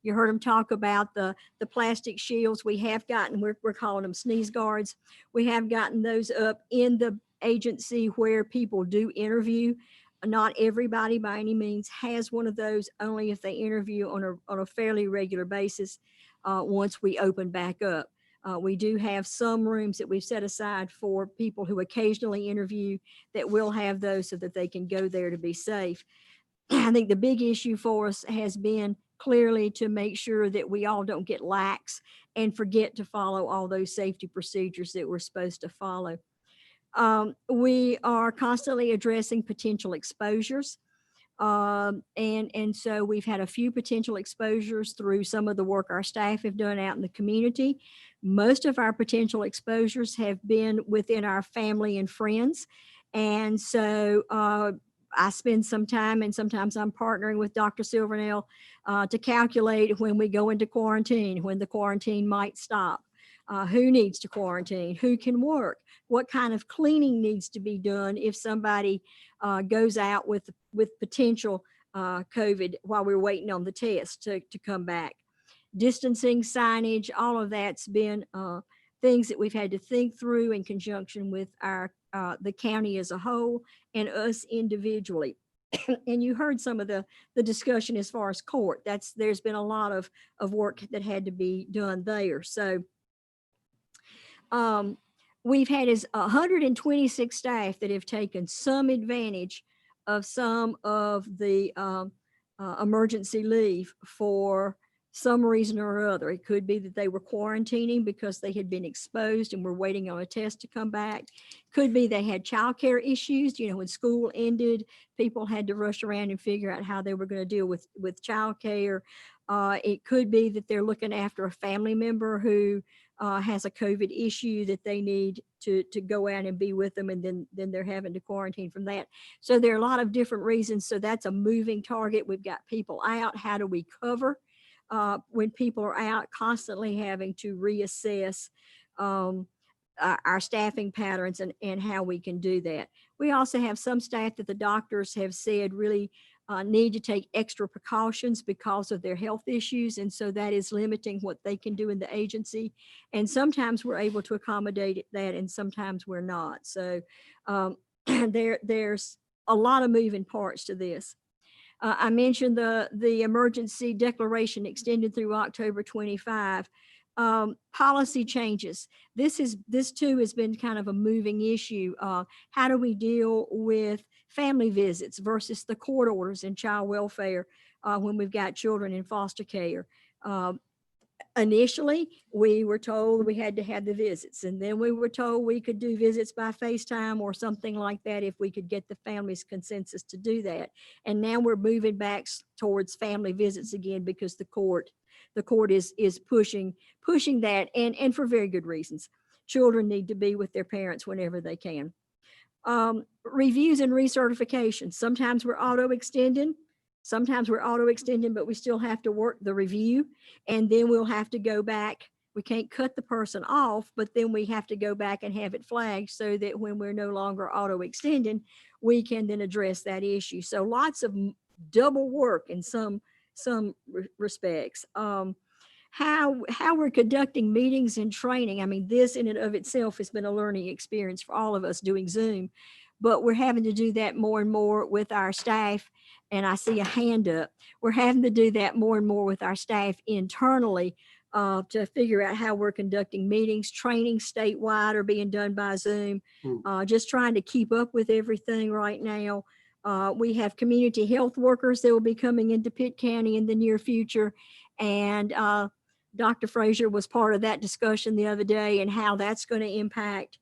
You heard them talk about the plastic shields. We have gotten, we're calling them sneeze guards. We have gotten those up in the agency where people do interview. Not everybody by any means has one of those, only if they interview on a fairly regular basis once we open back up. We do have some rooms that we've set aside for people who occasionally interview that will have those so that they can go there to be safe. I think the big issue for us has been clearly to make sure that we all don't get lax and forget to follow all those safety procedures that we're supposed to follow. We are constantly addressing potential exposures. And so we've had a few potential exposures through some of the work our staff have done out in the community. Most of our potential exposures have been within our family and friends. And so I spend some time, and sometimes I'm partnering with Dr. Silvernail to calculate when we go into quarantine, when the quarantine might stop. Who needs to quarantine, who can work, what kind of cleaning needs to be done if somebody goes out with potential COVID while we're waiting on the test to come back. Distancing, signage, all of that's been things that we've had to think through in conjunction with the county as a whole and us individually. And you heard some of the discussion as far as court. There's been a lot of work that had to be done there. So we've had 126 staff that have taken some advantage of some of the emergency leave for some reason or other. It could be that they were quarantining because they had been exposed and were waiting on a test to come back. Could be they had childcare issues. You know, when school ended, people had to rush around and figure out how they were going to deal with childcare. It could be that they're looking after a family member who has a COVID issue that they need to go out and be with them, and then they're having to quarantine from that. So there are a lot of different reasons. So that's a moving target. We've got people out. How do we cover when people are out, constantly having to reassess our staffing patterns and how we can do that. We also have some staff that the doctors have said really need to take extra precautions because of their health issues. And so that is limiting what they can do in the agency. And sometimes we're able to accommodate that and sometimes we're not. So there's a lot of moving parts to this. I mentioned the emergency declaration extended through October 25. Policy changes. This too has been kind of a moving issue. How do we deal with family visits versus the court orders in child welfare when we've got children in foster care? Initially, we were told we had to have the visits, and then we were told we could do visits by FaceTime or something like that if we could get the family's consensus to do that. And now we're moving back towards family visits again because the court is pushing that, and for very good reasons. Children need to be with their parents whenever they can. Reviews and recertification. Sometimes we're auto-extending. Sometimes we're auto-extending, but we still have to work the review, and then we'll have to go back We can't cut the person off, but then we have to go back and have it flagged so that when we're no longer auto extending, we can then address that issue. So lots of double work in some respects. How we're conducting meetings and training. I mean, this in and of itself has been a learning experience for all of us doing Zoom, but we're having to do that more and more with our staff. And I see a hand up. We're having to do that more and more with our staff internally to figure out how we're conducting meetings. Trainings statewide are being done by Zoom. Just trying to keep up with everything right now. We have community health workers that will be coming into Pitt County in the near future. And Dr. Frazier was part of that discussion the other day and how that's going to impact.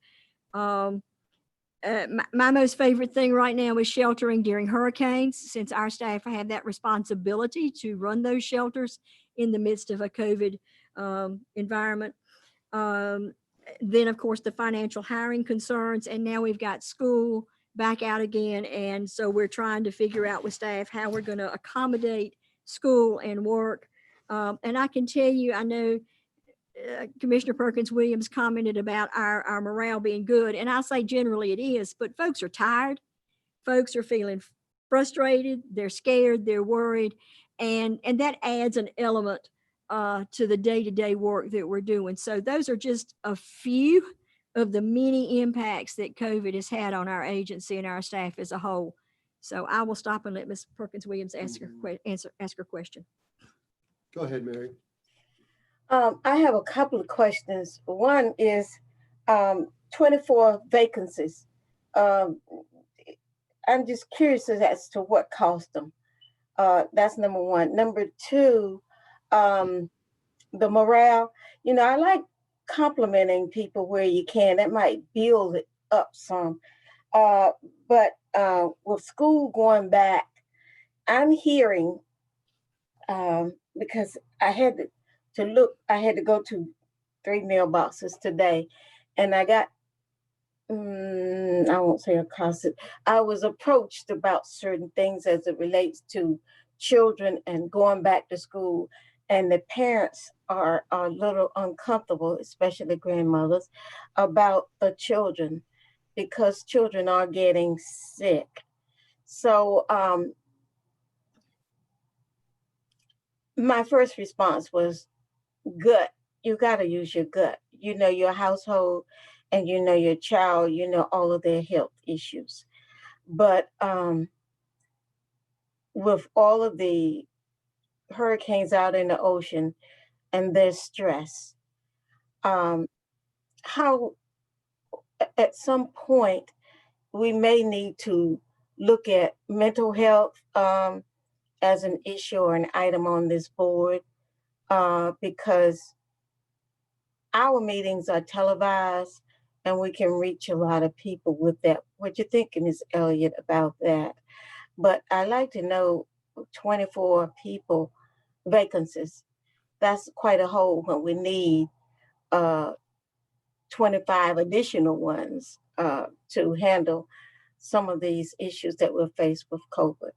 My most favorite thing right now is sheltering during hurricanes, since our staff have that responsibility to run those shelters in the midst of a COVID environment. Then, of course, the financial hiring concerns, and now we've got school back out again. And so we're trying to figure out with staff how we're going to accommodate school and work. And I can tell you, I know Commissioner Perkins Williams commented about our morale being good. And I'll say generally it is, but folks are tired. Folks are feeling frustrated. They're scared. They're worried. And that adds an element to the day-to-day work that we're doing. So those are just a few of the many impacts that COVID has had on our agency and our staff as a whole. So I will stop and let Ms. Perkins Williams ask her question. Go ahead, Mary. I have a couple of questions. One is 24 vacancies. I'm just curious as to what caused them. That's number one. Number two, the morale. You know, I like complimenting people where you can. That might build it up some. But with school going back, I'm hearing, because I had to go to 3 mailboxes today, and I got, I won't say accosted. I was approached about certain things as it relates to children and going back to school. And the parents are a little uncomfortable, especially grandmothers, about the children, because children are getting sick. So my first response was gut. You got to use your gut. You know your household, and you know your child, you know all of their health issues. But with all of the hurricanes out in the ocean and their stress, how at some point we may need to look at mental health as an issue or an item on this board, because our meetings are televised and we can reach a lot of people with that. What you thinking, Ms. Elliott, about that? But I'd like to know 24 people vacancies. That's quite a hole when we need 25 additional ones to handle some of these issues that we're faced with COVID.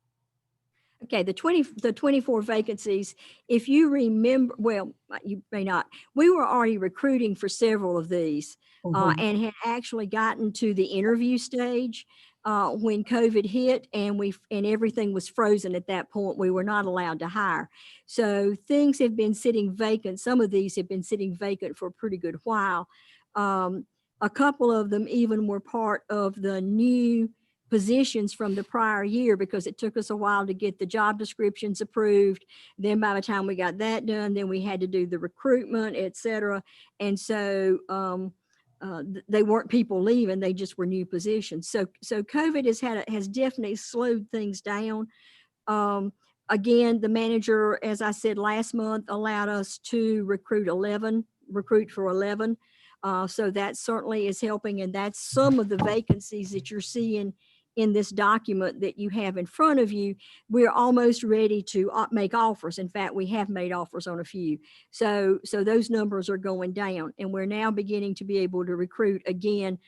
Okay, the 24 vacancies, if you remember, well, you may not, we were already recruiting for several of these and had actually gotten to the interview stage when COVID hit, and everything was frozen at that point. We were not allowed to hire. So things have been sitting vacant. Some of these have been sitting vacant for a pretty good while. A couple of them even were part of the new positions from the prior year, because it took us a while to get the job descriptions approved. Then by the time we got that done, then we had to do the recruitment, et cetera. And so they weren't people leaving, they just were new positions. So COVID has definitely slowed things down. Again, the manager, as I said last month, allowed us to recruit for 11. So that certainly is helping. And that's some of the vacancies that you're seeing in this document that you have in front of you. We're almost ready to make offers. In fact, we have made offers on a few. So those numbers are going down, and we're now beginning to be able to recruit again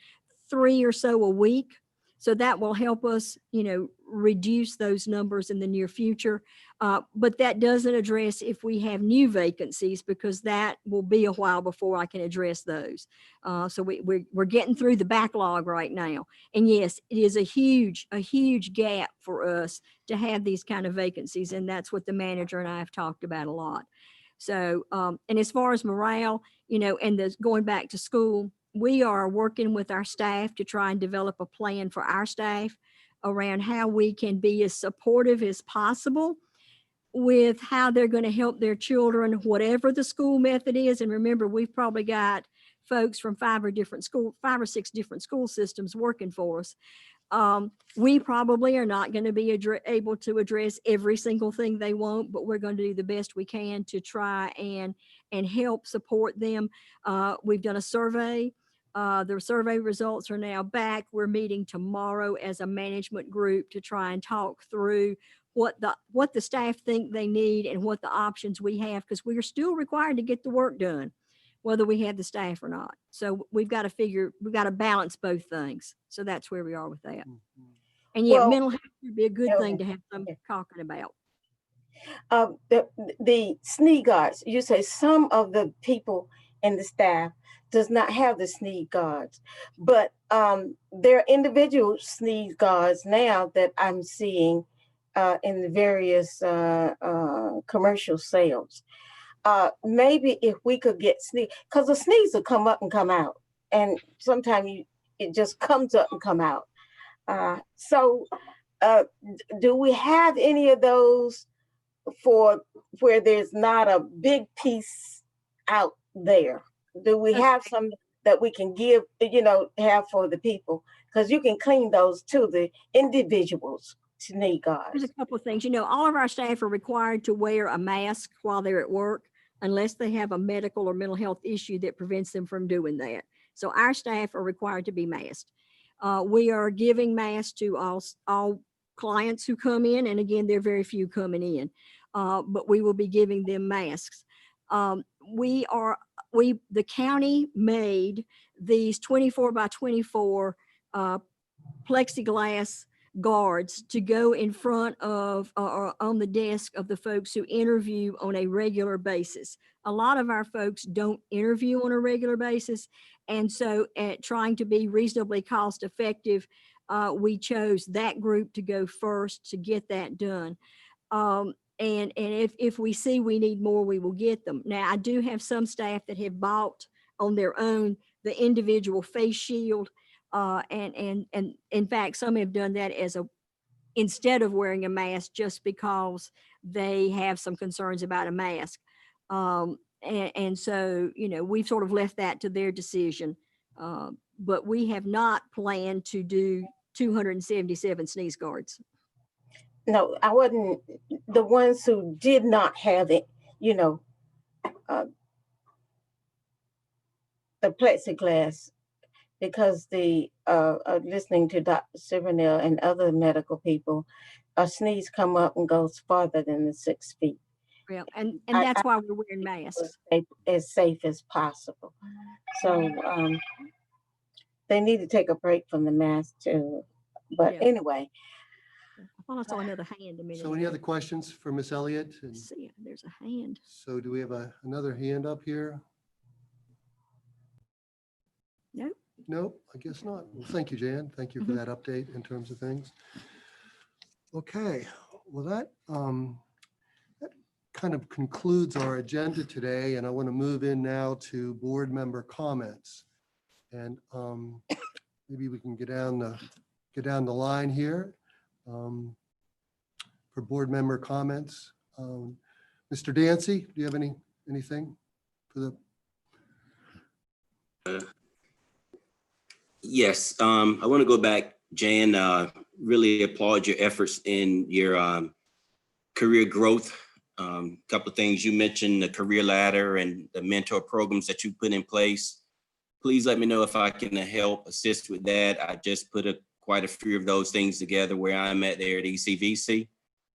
3 or so a week. So that will help us, reduce those numbers in the near future. But that doesn't address if we have new vacancies, because that will be a while before I can address those. So we're getting through the backlog right now. And yes, it is a huge gap for us to have these kind of vacancies. And that's what the manager and I have talked about a lot. So, and as far as morale, and going back to school, we are working with our staff to try and develop a plan for our staff around how we can be as supportive as possible with how they're going to help their children, whatever the school method is. And remember, we've probably got folks from 5 or 6 different school systems working for us. We probably are not going to be able to address every single thing they want, but we're going to do the best we can to try and help support them. We've done a survey. The survey results are now back. We're meeting tomorrow as a management group to try and talk through what the staff think they need and what the options we have, because we are still required to get the work done, whether we have the staff or not. So we've got to balance both things. So that's where we are with that. And yet, Well, mental health would be a good thing to have them talking about. The SNE guards, you say some of the people in the staff does not have the SNE guards, but there are individual SNE guards now that I'm seeing in the various commercial sales. Maybe if we could get SNE, because the SNEs will come up and come out, and sometimes it just comes up and come out. So do we have any of those for where there's not a big piece out there? Do we have some that we can give, have for the people? Because you can clean those to the individuals. SNE guards. There's a couple of things. All of our staff are required to wear a mask while they're at work, unless they have a medical or mental health issue that prevents them from doing that. So our staff are required to be masked. We are giving masks to all clients who come in, and again, there are very few coming in, but we will be giving them masks. The county made these 24 by 24 plexiglass guards to go in front of or on the desk of the folks who interview on a regular basis. A lot of our folks don't interview on a regular basis. And so at trying to be reasonably cost effective, we chose that group to go first to get that done. And if we see we need more, we will get them. Now, I do have some staff that have bought on their own the individual face shield. And in fact, some have done that instead of wearing a mask, just because they have some concerns about a mask. And so, we've sort of left that to their decision. But we have not planned to do 277 sneeze guards. No, I wasn't the ones who did not have it, the plexiglass, because listening to Dr. Silvernell and other medical people, a sneeze come up and goes farther than the 6 feet. Yeah, and that's why we're wearing masks. As safe as possible. So they need to take a break from the mask too. But anyway. I thought I saw another hand a minute So any ago. other questions for Ms. Elliott? And Let's see, there's a hand. so do we have another hand up here? Nope. Nope, I guess not. Well, thank you, Jan. Thank you for that update in terms of things. Okay, well, that kind of concludes our agenda today, and I want to move in now to board member comments. And maybe we can get down the line here for board member comments. Mr. Dancy, do you have anything for the? Yes, I want to go back, Jan, really applaud your efforts in your career growth. Couple of things you mentioned, the career ladder and the mentor programs that you put in place. Please let me know if I can help assist with that. I just put quite a few of those things together where I'm at there at ECVC.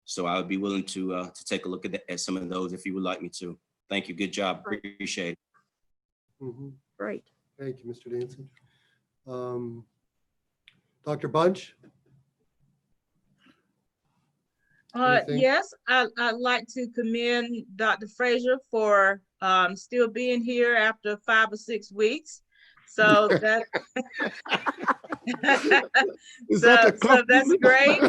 So I would be willing to take a look at some of those if you would like me to. Thank you. Good job. Appreciate it. Great. Thank you, Mr. Dancy. Dr. Bunch, Anything? Yes, I'd like to commend Dr. Frazier for still being here after 5 or 6 weeks. So that Is that a so that's compliment? great.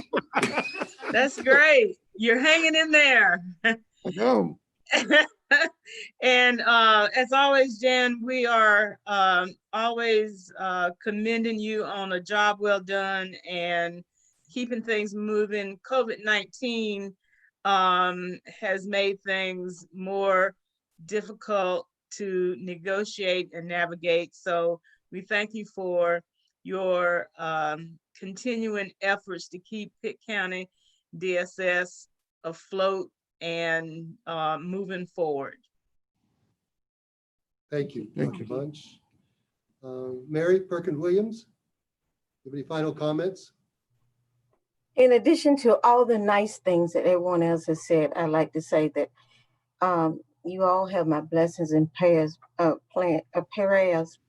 That's great. You're hanging in there. I know. And as always, Jan, we are always commending you on a job well done and keeping things moving. COVID-19 has made things more difficult to negotiate and navigate. So we thank you for your continuing efforts to keep Pitt County DSS afloat and moving forward. Thank you, Thank Dr. you. Bunch. Mary Perkins Williams, have any final comments? In addition to all the nice things that everyone else has said, I'd like to say that you all have my blessings and prayers,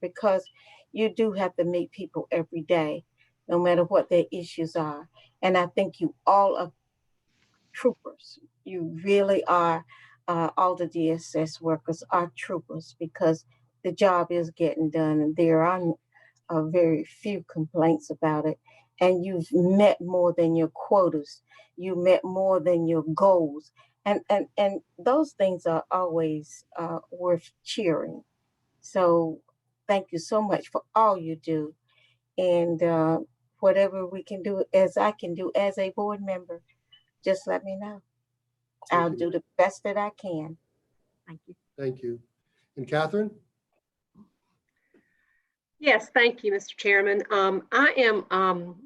because you do have to meet people every day, no matter what their issues are. And I think you all are troopers. You really are. All the DSS workers are troopers because the job is getting done, and there are very few complaints about it. And you've met more than your quotas. You met more than your goals. And those things are always worth cheering. So thank you so much for all you do. And whatever we can do, as I can do as a board member, just let me know. I'll do the best that I can. Thank you. Thank you. And Catherine? Yes, thank you, Mr. Chairman. I am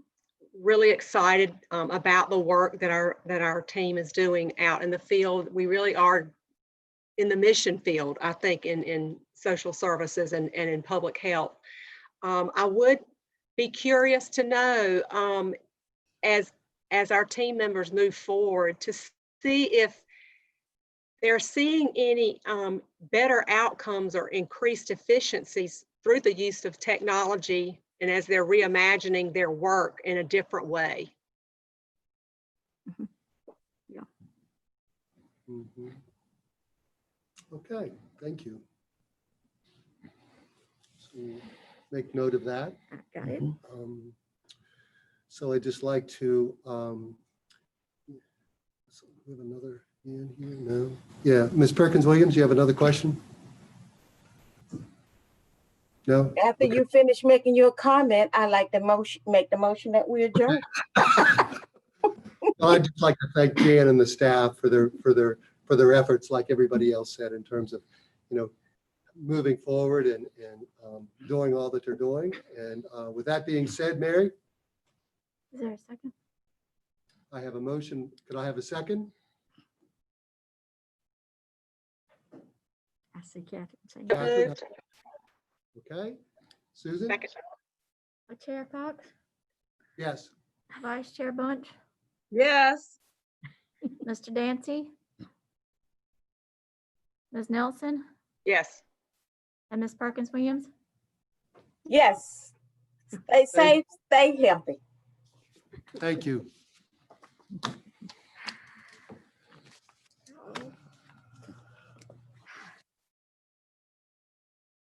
really excited about the work that our team is doing out in the field. We really are in the mission field, I think, in social services and in public health. I would be curious to know, as our team members move forward, to see if they're seeing any better outcomes or increased efficiencies through the use of technology, and as they're reimagining their work in a different way. Yeah. Mhm. Okay, thank you. So make note of that. Got it. So I'd just like to, so we have another hand here, no? Yeah, Ms. Perkins Williams, you have another question? No? After you finish making your comment, I like to make the motion that we adjourn. Well, I'd just like to thank Jan and the staff for their efforts, like everybody else said, in terms of, moving forward and doing all that they're doing. And with that being said, Mary, Is there a second? I have a motion. Could I have a second? I see Catherine saying. Catherine? Moved. Okay. Susan? Second. Chair Cox, Yes. Vice Chair Bunch, Yes. Mr. Dancy, Ms. Nelson, Yes. and Ms. Perkins Williams. Yes. Stay safe, stay healthy. Thank you.